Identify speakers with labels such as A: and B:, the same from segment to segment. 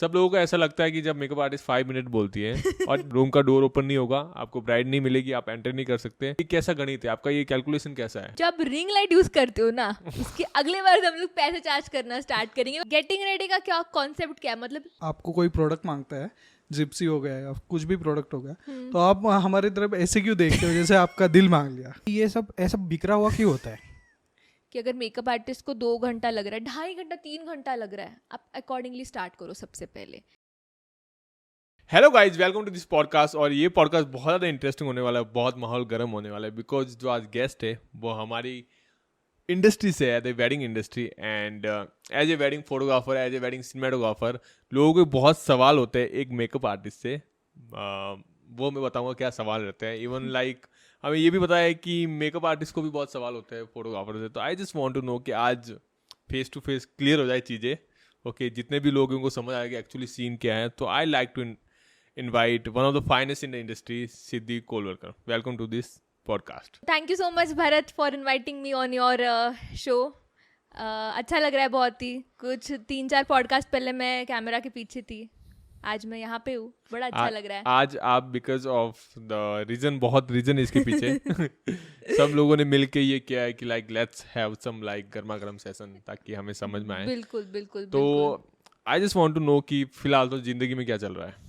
A: सब लोगों को ऐसा लगता है कि जब मेकअप आर्टिस्ट 5 मिनट बोलती है और रूम का डोर ओपन नहीं होगा, आपको ब्राइड नहीं मिलेगी, आप एंटर नहीं कर सकते, ये कैसा गणित है आपका? ये कैलकुलेशन कैसा है?
B: जब रिंग लाइट यूज करते हो ना, उसके अगले बार हम लोग पैसे चार्ज करना स्टार्ट करेंगे। गेटिंग रेडी का क्या कॉन्सेप्ट क्या है? मतलब
C: आपको कोई प्रोडक्ट मांगता है, जिप्सी हो गया या कुछ भी प्रोडक्ट हो गया, तो आप हमारी तरफ ऐसे क्यों देखते हो जैसे आपका दिल मांग लिया? ये सब ऐसा बिखरा हुआ क्यों होता है
B: कि अगर मेकअप आर्टिस्ट को 2 घंटा लग रहा है, 2.5 घंटा, 3 घंटा लग रहा है, आप अकॉर्डिंगली स्टार्ट करो सबसे पहले।
A: Hello guys, welcome to this podcast. और ये पॉडकास्ट बहुत ज़्यादा इंटरेस्टिंग होने वाला है, बहुत माहौल गर्म होने वाला है, बिकॉज जो आज गेस्ट है वो हमारी इंडस्ट्री से है, the wedding industry. And as a wedding photographer, as a wedding cinematographer, लोगों को बहुत सवाल होते हैं एक मेकअप आर्टिस्ट से। वो मैं बताऊंगा क्या सवाल रहते हैं। इवन लाइक हमें ये भी पता है कि मेकअप आर्टिस्ट को भी बहुत सवाल होते हैं फोटोग्राफर से। तो I just want to know कि आज फेस टू फेस क्लियर हो जाए चीज़ें। ओके, जितने भी लोगों को समझ आएगा एक्चुअली सीन क्या है। तो I like to invite one of the finest in the industry, Sidhiee Kolwalkar. Welcome to this podcast.
B: Thank you so much Bharat for inviting me on your show. अच्छा लग रहा है बहुत ही। कुछ 3-4 पॉडकास्ट पहले मैं कैमरा के पीछे थी, आज मैं यहाँ पे हूँ, बड़ा अच्छा लग रहा है।
A: आज आप बिकॉज ऑफ द रीजन, बहुत रीजन इसके पीछे सब लोगों ने मिलके ये किया है कि like let's have some like गर्मा गर्म सेशन, ताकि हमें समझ में आए।
B: बिल्कुल बिल्कुल।
A: तो I just want to know कि फिलहाल तो जिंदगी में क्या चल रहा है?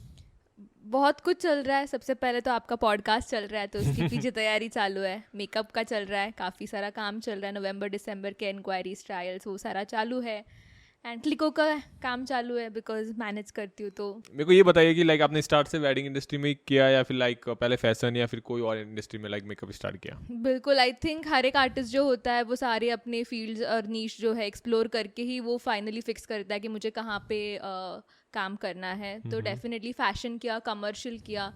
B: बहुत कुछ चल रहा है। सबसे पहले तो आपका पॉडकास्ट चल रहा है, तो उसकी पीछे तैयारी चालू है। मेकअप का चल रहा है, काफ़ी सारा काम चल रहा है। नवंबर दिसंबर के इंक्वायरीज, ट्रायल्स, वो सारा चालू है। एंड क्लिको का काम चालू है, बिकॉज मैनेज करती हूँ। तो
A: मेरे को ये बताइए कि लाइक आपने स्टार्ट से वेडिंग इंडस्ट्री में किया या फिर लाइक पहले फैशन या फिर कोई और इंडस्ट्री में लाइक मेकअप स्टार्ट किया?
B: बिल्कुल, आई थिंक हर एक आर्टिस्ट जो होता है वो सारे अपने फील्ड्स और नीश जो है एक्सप्लोर करके ही वो फाइनली फिक्स करता है कि मुझे कहाँ पे काम करना है। तो डेफिनेटली फैशन किया, कमर्शियल किया,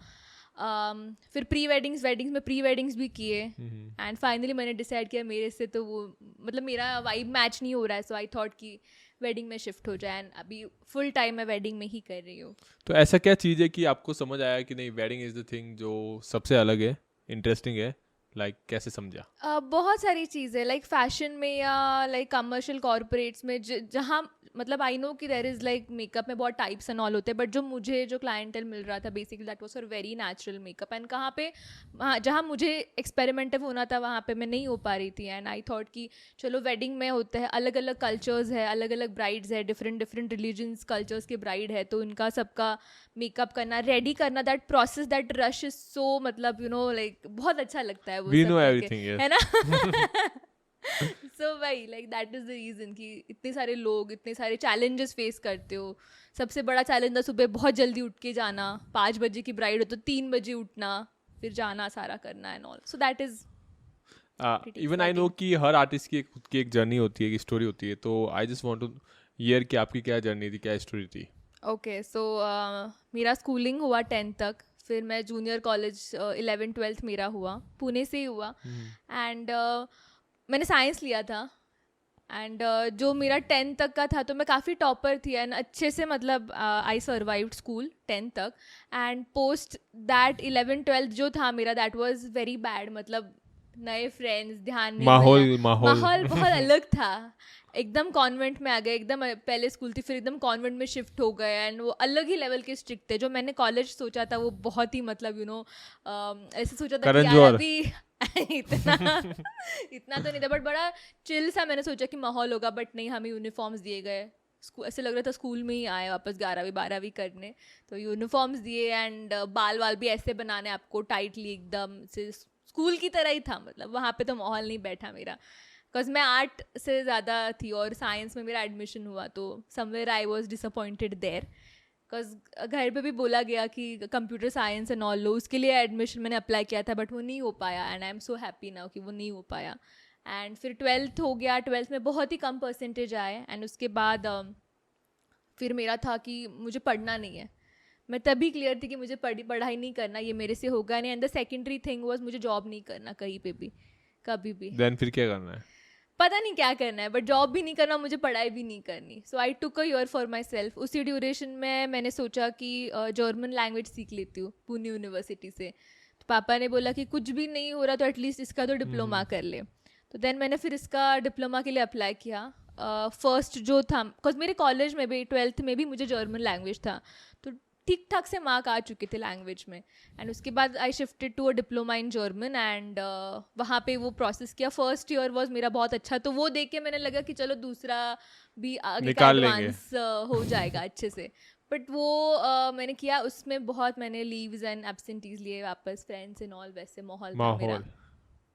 B: फिर प्री वेडिंग्स में प्री वेडिंग्स भी किए। एंड फाइनली मैंने डिसाइड किया मेरे से तो वो मतलब मेरा वाइब मैच नहीं हो रहा है। सो आई थॉट कि वेडिंग में शिफ्ट हो जाए। एंड अभी फुल टाइम मैं वेडिंग में ही कर रही हूँ।
A: तो ऐसा क्या चीज़ है कि आपको समझ आया कि नहीं वेडिंग इज़ द थिंग जो सबसे अलग है, इंटरेस्टिंग है? लाइक कैसे समझा?
B: बहुत सारी चीज़ें लाइक फैशन में या लाइक कमर्शियल कॉर्पोरेट्स में जहाँ मतलब आई नो कि देयर इज़ लाइक मेकअप में बहुत टाइप्स एंड ऑल होते हैं, बट जो मुझे जो क्लाइंटेल मिल रहा था basically that was for very natural makeup. And कहाँ पे जहाँ मुझे एक्सपेरिमेंटिव होना था वहाँ पे मैं नहीं हो पा रही थी। एंड आई थॉट कि चलो वेडिंग में होते हैं, अलग अलग कल्चर्स है, अलग अलग ब्राइड्स है, डिफरेंट रिलीजन्स कल्चर्स के ब्राइड है, तो उनका सबका मेकअप करना, रेडी करना, that process, that rush is so मतलब यू नो लाइक बहुत अच्छा लगता है वो
A: We
B: सब
A: know
B: करके,
A: everything, yes.
B: है ना? सो भाई like that is the reason कि इतने सारे लोग इतने सारे चैलेंजेस फेस करते हो। सबसे बड़ा चैलेंज था सुबह बहुत जल्दी उठ के जाना, 5 बजे की ब्राइड हो तो 3 बजे उठना, फिर जाना, सारा करना and all. So that is
A: even I know कि हर आर्टिस्ट की खुद की एक जर्नी होती है, एक स्टोरी होती है। तो I just want to hear कि आपकी क्या जर्नी थी, क्या स्टोरी थी?
B: ओके, सो मेरा स्कूलिंग हुआ 10th तक, फिर मैं जूनियर कॉलेज 11th-12th मेरा हुआ, पुणे से ही हुआ। एंड मैंने साइंस लिया था। एंड जो मेरा 10th तक का था तो मैं काफ़ी टॉपर थी एंड अच्छे से मतलब आई सर्वाइव्ड स्कूल 10th तक। एंड पोस्ट दैट 11th-12th जो था मेरा, दैट वाज वेरी बैड। मतलब नए फ्रेंड्स, ध्यान नहीं, माहौल बहुत अलग था। एकदम कॉन्वेंट में आ गए, एकदम पहले स्कूल थी फिर एकदम कॉन्वेंट में शिफ्ट हो गए। एंड वो अलग ही लेवल के स्ट्रिक्ट थे। जो मैंने कॉलेज सोचा था वो बहुत ही मतलब यू नो ऐसे सोचा था कि यार अभी इतना तो नहीं था, बट बड़ा चिल सा मैंने सोचा कि माहौल होगा, बट नहीं, हमें यूनिफॉर्म्स दिए गए। ऐसे लग रहा था स्कूल में ही आए वापस 11वीं 12वीं करने। तो यूनिफॉर्म्स दिए एंड बाल वाल भी ऐसे बनाने आपको टाइटली, एकदम से स्कूल की तरह ही था। मतलब वहाँ पे तो माहौल नहीं बैठा मेरा, बिकॉज मैं आर्ट से ज़्यादा थी और साइंस में मेरा एडमिशन हुआ, तो somewhere I was disappointed there. Because घर पे भी बोला गया कि कंप्यूटर साइंस एंड ऑल लो, उसके लिए एडमिशन मैंने अप्लाई किया था, बट वो नहीं हो पाया। And I am so happy now कि वो नहीं हो पाया। एंड फिर 12th हो गया, 12th में बहुत ही कम परसेंटेज आए। एंड उसके बाद फिर मेरा था कि मुझे पढ़ना नहीं है। मैं तभी क्लियर थी कि मुझे पढ़ाई नहीं करना, ये मेरे से होगा नहीं। And the secondary thing was मुझे जॉब नहीं करना कहीं पे भी, कभी भी।
A: देन फिर क्या करना है?
B: पता नहीं क्या करना है, बट जॉब भी नहीं करना, मुझे पढ़ाई भी नहीं करनी। So I took a year for myself. उसी ड्यूरेशन में मैंने सोचा कि जर्मन लैंग्वेज सीख लेती हूँ पुणे यूनिवर्सिटी से। तो पापा ने बोला कि कुछ भी नहीं हो रहा तो एटलीस्ट इसका तो डिप्लोमा कर ले। तो देन मैंने फिर इसका डिप्लोमा के लिए अप्लाई किया। फर्स्ट जो था, बिकॉज मेरे कॉलेज में भी 12th में भी मुझे जर्मन लैंग्वेज था, तो ठीक ठाक से मार्क आ चुके थे लैंग्वेज में. एंड उसके बाद I shifted to a diploma in German एंड वहाँ पे वो प्रोसेस किया. फर्स्ट ईयर वॉज मेरा बहुत अच्छा, तो वो देख के मैंने लगा कि चलो दूसरा भी आगे का एडवांस हो जाएगा अच्छे से. बट वो मैंने किया, उसमें बहुत मैंने लीव्स एंड एब्सेंटीज लिए वापस, फ्रेंड्स एंड ऑल, वैसे माहौल था मेरा,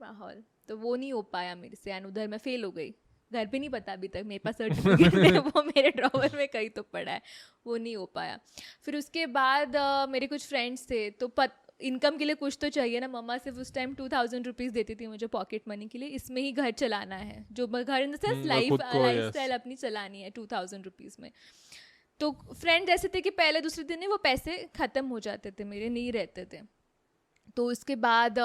B: माहौल तो वो नहीं हो पाया मेरे से. एंड उधर मैं फेल हो गई. घर पे नहीं पता अभी तक, मेरे पास सर्टिफिकेट है, वो मेरे ड्रॉवर में कहीं तो पड़ा है, वो नहीं हो पाया. फिर उसके बाद मेरे कुछ फ्रेंड्स थे, तो इनकम के लिए कुछ तो चाहिए ना. मम्मा सिर्फ उस टाइम 2000 रुपीज़ देती थी मुझे पॉकेट मनी के लिए, इसमें ही घर चलाना है, जो घर in the sense life style अपनी चलानी है 2000 रुपीज़ में. तो फ्रेंड ऐसे थे कि पहले दूसरे दिन ही वो पैसे ख़त्म हो जाते थे, मेरे नहीं रहते थे. तो उसके बाद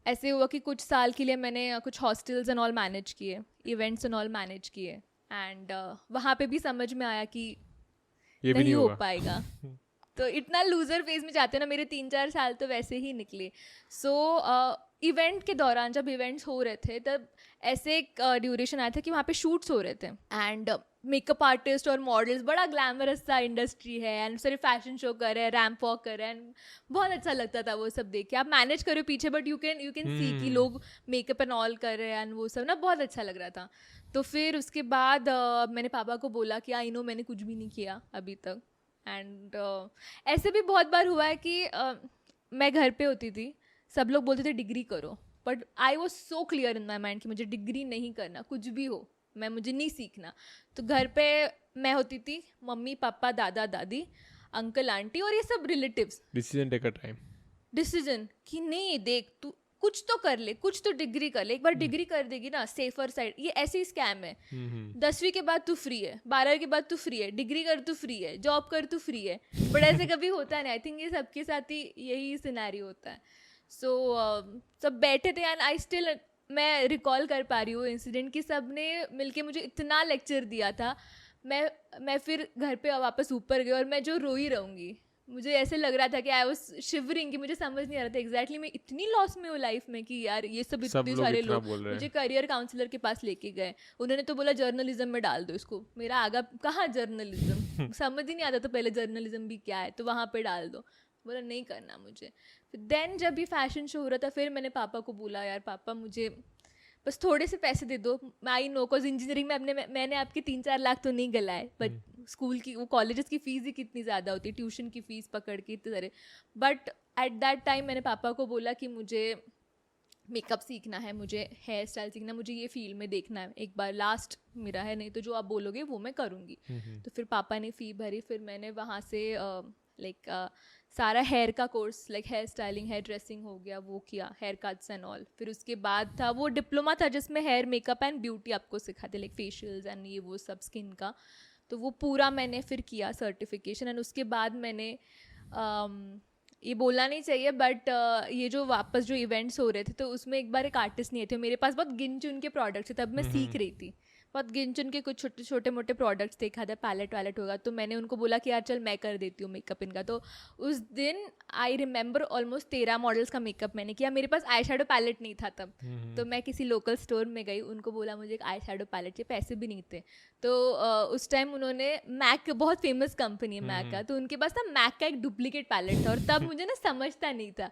B: ऐसे हुआ कि कुछ साल के लिए मैंने कुछ हॉस्टल्स एंड ऑल मैनेज किए, इवेंट्स एंड ऑल मैनेज किए. एंड वहाँ पे भी समझ में आया कि ये नहीं हो पाएगा. तो इतना लूजर फेज में जाते हैं ना, मेरे 3-4 साल तो वैसे ही निकले. सो इवेंट के दौरान जब इवेंट्स हो रहे थे तब ऐसे एक ड्यूरेशन आया था कि वहाँ पे शूट्स हो रहे थे. एंड मेकअप आर्टिस्ट और मॉडल्स, बड़ा ग्लैमरस सा इंडस्ट्री है, एंड सारे फैशन शो कर रहे हैं, रैम्प वॉक कर रहे हैं, एंड बहुत अच्छा लगता था वो सब देख के. आप मैनेज करो पीछे, बट यू कैन सी कि लोग मेकअप एंड ऑल कर रहे हैं, एंड वो सब ना बहुत अच्छा लग रहा था. तो फिर उसके बाद मैंने पापा को बोला कि आई नो मैंने कुछ भी नहीं किया अभी तक. एंड ऐसे भी बहुत बार हुआ है कि मैं घर पे होती थी, सब लोग बोलते थे डिग्री करो, but I was so clear in my mind कि मुझे डिग्री नहीं करना, कुछ भी हो मुझे नहीं सीखना. तो घर पे मैं होती थी, मम्मी पापा दादा दादी अंकल आंटी और ये सब relatives.
A: Decision taker time,
B: decision कि नहीं देख तू कुछ तो कर ले, कुछ तो डिग्री कर ले, एक बार डिग्री कर देगी ना सेफर साइड. ये ऐसे ही स्कैम है. 10वीं के बाद तू फ्री है, 12वीं के बाद तू फ्री है, डिग्री कर तू फ्री है, जॉब कर तू फ्री है. बट ऐसे कभी होता नहीं. आई थिंक ये सबके साथ ही यही सिनेरियो होता है. सो सब बैठे थे एंड आई स्टिल, मैं रिकॉल कर पा रही हूँ इंसिडेंट कि सब ने मिलके मुझे इतना लेक्चर दिया था. मैं फिर घर पे वापस ऊपर गई और मैं जो रोई रहूँगी. मुझे ऐसे लग रहा था कि आई वाज शिवरिंग, कि मुझे समझ नहीं आ रहा था एग्जैक्टली मैं इतनी लॉस में हूँ लाइफ में कि यार ये सब इतने सारे लोग मुझे करियर काउंसलर के पास लेके गए. उन्होंने तो बोला जर्नलिज्म में डाल दो इसको. मेरा आगा कहाँ जर्नलिज्म, समझ ही नहीं आता था पहले जर्नलिज्म भी क्या है, तो वहाँ पे डाल दो. बोला नहीं करना मुझे. फिर देन जब ये फैशन शो हो रहा था, फिर मैंने पापा को बोला यार पापा मुझे बस थोड़े से पैसे दे दो. आई नो कॉज इंजीनियरिंग में मैंने आपके 3-4 लाख तो नहीं गलाए, बट स्कूल की वो कॉलेजेस की फ़ीस ही कितनी ज़्यादा होती है, ट्यूशन की फ़ीस पकड़ के इतने सारे. बट एट दैट टाइम मैंने पापा को बोला कि मुझे मेकअप सीखना है, मुझे हेयर स्टाइल सीखना, मुझे ये फील्ड में देखना है, एक बार लास्ट मेरा है, नहीं तो जो आप बोलोगे वो मैं करूँगी. तो फिर पापा ने फ़ी भरी. फिर मैंने वहाँ से सारा हेयर का course, like hair styling, hairdressing हो गया, वो किया, हेयर कट्स एंड ऑल. फिर उसके बाद था वो डिप्लोमा था जिसमें हेयर मेकअप एंड ब्यूटी आपको सिखाते, लाइक फेशियल्स एंड ये वो सब स्किन का. तो वो पूरा मैंने फिर किया सर्टिफिकेशन. एंड उसके बाद मैंने ये बोलना नहीं चाहिए बट ये जो वापस जो इवेंट्स हो रहे थे तो उसमें एक बार एक आर्टिस्ट नहीं थे, मेरे पास बहुत गिन चुन के प्रोडक्ट्स थे, तब मैं सीख रही थी. बहुत गिन चुन के कुछ छोटे छोटे मोटे प्रोडक्ट्स देखा था, पैलेट वैलेट होगा, तो मैंने उनको बोला कि यार चल मैं कर देती हूँ मेकअप इनका. तो उस दिन आई रिमेंबर ऑलमोस्ट 13 मॉडल्स का मेकअप मैंने किया. मेरे पास आई शैडो पैलेट नहीं था तब. तो मैं किसी लोकल स्टोर में गई, उनको बोला मुझे एक आई शैडो पैलेट चाहिए, पैसे भी नहीं थे. तो उस टाइम उन्होंने मैक, बहुत फेमस कंपनी है मैक का, तो उनके पास ना मैक का एक डुप्लीकेट पैलेट था और तब मुझे ना समझता नहीं था.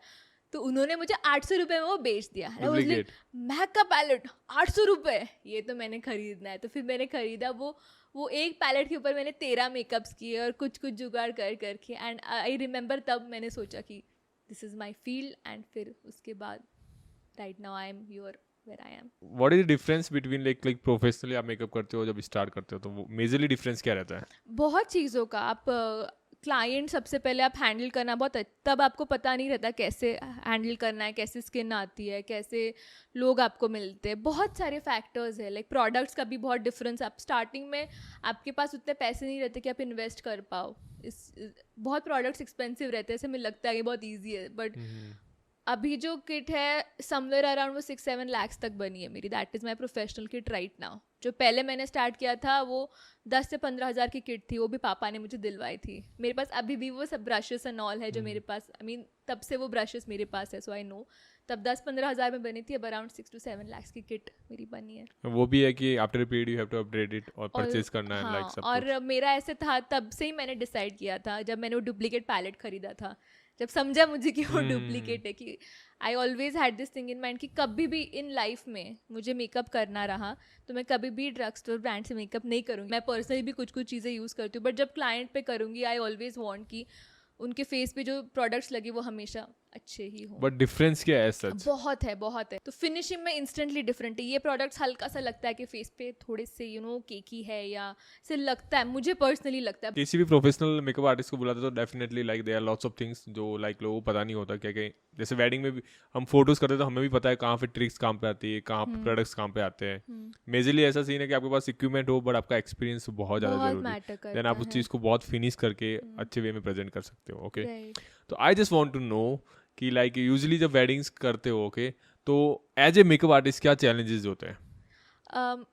B: तो उन्होंने मुझे 800 रुपये में वो बेच दिया. मैक का पैलेट 800 रुपये, ये तो मैंने खरीदना है. तो फिर मैंने खरीदा वो एक पैलेट के ऊपर मैंने 13 मेकअप्स किए और कुछ कुछ जुगाड़ कर करके. एंड आई रिमेंबर तब मैंने सोचा कि this is my field. And फिर उसके बाद right now I am here where I am.
A: What is the difference between like professionally आप मेकअप करते हो जब स्टार्ट करते हो, तो मेजरली डिफरेंस क्या रहता है?
B: बहुत चीज़ों का. आप क्लाइंट सबसे पहले आप हैंडल करना बहुत, तब आपको पता नहीं रहता कैसे हैंडल करना है, कैसे स्किन आती है, कैसे लोग आपको मिलते हैं, बहुत सारे फैक्टर्स है. लाइक प्रोडक्ट्स का भी बहुत डिफरेंस. आप स्टार्टिंग में आपके पास उतने पैसे नहीं रहते कि आप इन्वेस्ट कर पाओ. बहुत प्रोडक्ट्स एक्सपेंसिव रहते हैं, ऐसे मुझे लगता है कि बहुत ईजी है, बट अभी जो किट है समवेयर अराउंड वो 6-7 lakhs तक बनी है मेरी. That is my professional kit right now. जो पहले मैंने स्टार्ट किया था वो 10 से 15 हज़ार की किट थी, वो भी पापा ने मुझे दिलवाई थी. मेरे पास अभी भी वो सब ब्रशेस एंड ऑल है जो मेरे पास, आई मीन तब से वो ब्रशेस मेरे पास है. सो आई नो तब 10-15 हज़ार में बनी थी, अब अराउंड 6 to 7 lakhs की किट मेरी बनी है।
A: वो भी है कि after a period you have to upgrade it और
B: और
A: परचेज करना है
B: हाँ,
A: लाइक सब
B: और मेरा ऐसे था, तब से ही मैंने डिसाइड किया था जब मैंने वो डुप्लीकेट पैलेट खरीदा था, जब समझा मुझे कि वो डुप्लीकेट है, कि I always had this thing in mind कि कभी भी इन लाइफ में मुझे मेकअप करना रहा तो मैं कभी भी ड्रग स्टोर ब्रांड से मेकअप नहीं करूँगी। मैं पर्सनली भी कुछ कुछ चीज़ें यूज़ करती हूँ, बट जब क्लाइंट पे करूँगी आई ऑलवेज वांट कि उनके फेस पे जो प्रोडक्ट्स लगे वो हमेशा अच्छे ही हों।
A: बट डिफरेंस क्या है सच?
B: बहुत है, बहुत है। तो फिनिशिंग में इंस्टेंटली डिफरेंट है। ये प्रोडक्ट्स हल्का सा लगता है कि फेस पे थोड़े से केकी है, या से लगता है, मुझे पर्सनली लगता है।
A: किसी भी प्रोफेशनल मेकअप आर्टिस्ट को बुलाते तो definitely like there are lots of things जो लाइक लोगों को पता नहीं होता क्या क्या। जैसे वेडिंग में भी हम फोटोज करते हैं तो हमें भी पता है कहाँ पे ट्रिक्स काम पे आती है, कहाँ पे प्रोडक्ट्स काम पे आते हैं। मेजरली ऐसा सीन है कि आपके पास इक्विपमेंट हो बट आपका एक्सपीरियंस बहुत ज़्यादा
B: बहुत
A: जरूरी
B: मैटर
A: है,
B: करता
A: देन आप उस चीज़ को बहुत फिनिश करके अच्छे वे में प्रेजेंट कर सकते हो। Okay,
B: Right.
A: तो I just want to know कि लाइक यूजुअली जब वेडिंग्स करते हो, ओके, तो एज ए मेकअप आर्टिस्ट क्या चैलेंजेस होते हैं?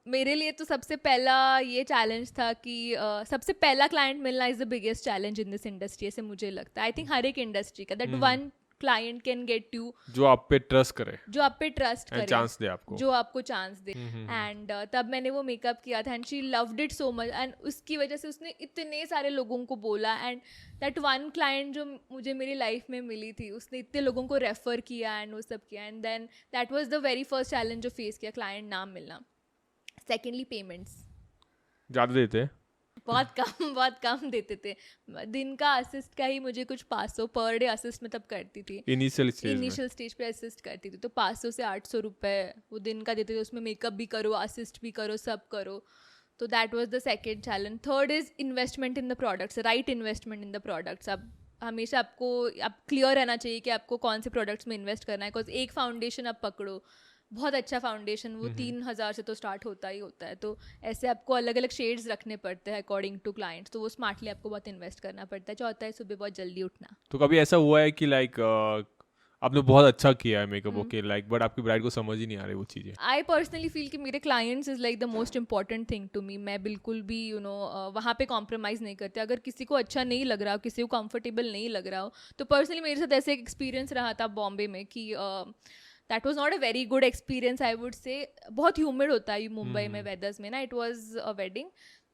B: मेरे लिए तो सबसे पहला ये चैलेंज था कि सबसे पहला क्लाइंट मिलना is the biggest challenge in this industry, ऐसे मुझे लगता है। आई थिंक हर एक इंडस्ट्री का that one client can get you,
A: जो आप पे ट्रस्ट करे,
B: जो आप पे ट्रस्ट करे,
A: चांस दे आपको,
B: जो आपको चांस दे। एंड तब मैंने वो मेकअप किया था and she loved it so much, and उसकी वजह से उसने इतने सारे लोगों को बोला, एंड दैट वन क्लाइंट जो मुझे मेरी लाइफ में मिली थी उसने इतने लोगों को रेफर किया एंड वो सब किया, and then that was the very first challenge जो फेस किया, क्लाइंट ना मिलना। सेकेंडली पेमेंट्स
A: ज़्यादा देते हैं?
B: बहुत कम देते थे। दिन का असिस्ट का ही मुझे कुछ 500 पर डे असिस्ट में तब करती थी,
A: इनिशियल
B: स्टेज पे असिस्ट करती थी, तो 500 से 800 रुपए वो दिन का देते थे। उसमें मेकअप भी करो, असिस्ट भी करो, सब करो। तो that was the second challenge. Third is investment in the products, right investment in the products. अब हमेशा आपको क्लियर रहना चाहिए कि आपको कौन से प्रोडक्ट्स में इन्वेस्ट करना है। बिकॉज एक फाउंडेशन आप पकड़ो, बहुत अच्छा फाउंडेशन, वो 3,000 से तो स्टार्ट होता ही होता है। तो ऐसे आपको अलग अलग शेड्स रखने पड़ते हैं अकॉर्डिंग टू क्लाइंट्स, तो वो स्मार्टली आपको बहुत इन्वेस्ट करना पड़ता है। चौथा है सुबह बहुत जल्दी उठना।
A: तो कभी ऐसा हुआ है कि लाइक आपने बहुत अच्छा किया है मेकअप, ओके, लाइक बट आपकी ब्राइड को समझ ही नहीं आ रही वो चीज़ें?
B: आई पर्सनली फील कि मेरे clients is like the most important thing to me. मैं बिल्कुल भी वहाँ पे कॉम्प्रोमाइज़ नहीं करते। अगर किसी को अच्छा नहीं लग रहा हो, किसी को कंफर्टेबल नहीं लग रहा हो, तो पर्सनली मेरे साथ ऐसे एक एक्सपीरियंस रहा था बॉम्बे में कि that was not a very good experience, I would say. बहुत ह्यूमिड होता है मुंबई में वेदर्स में ना। इट वॉज अ वेडिंग,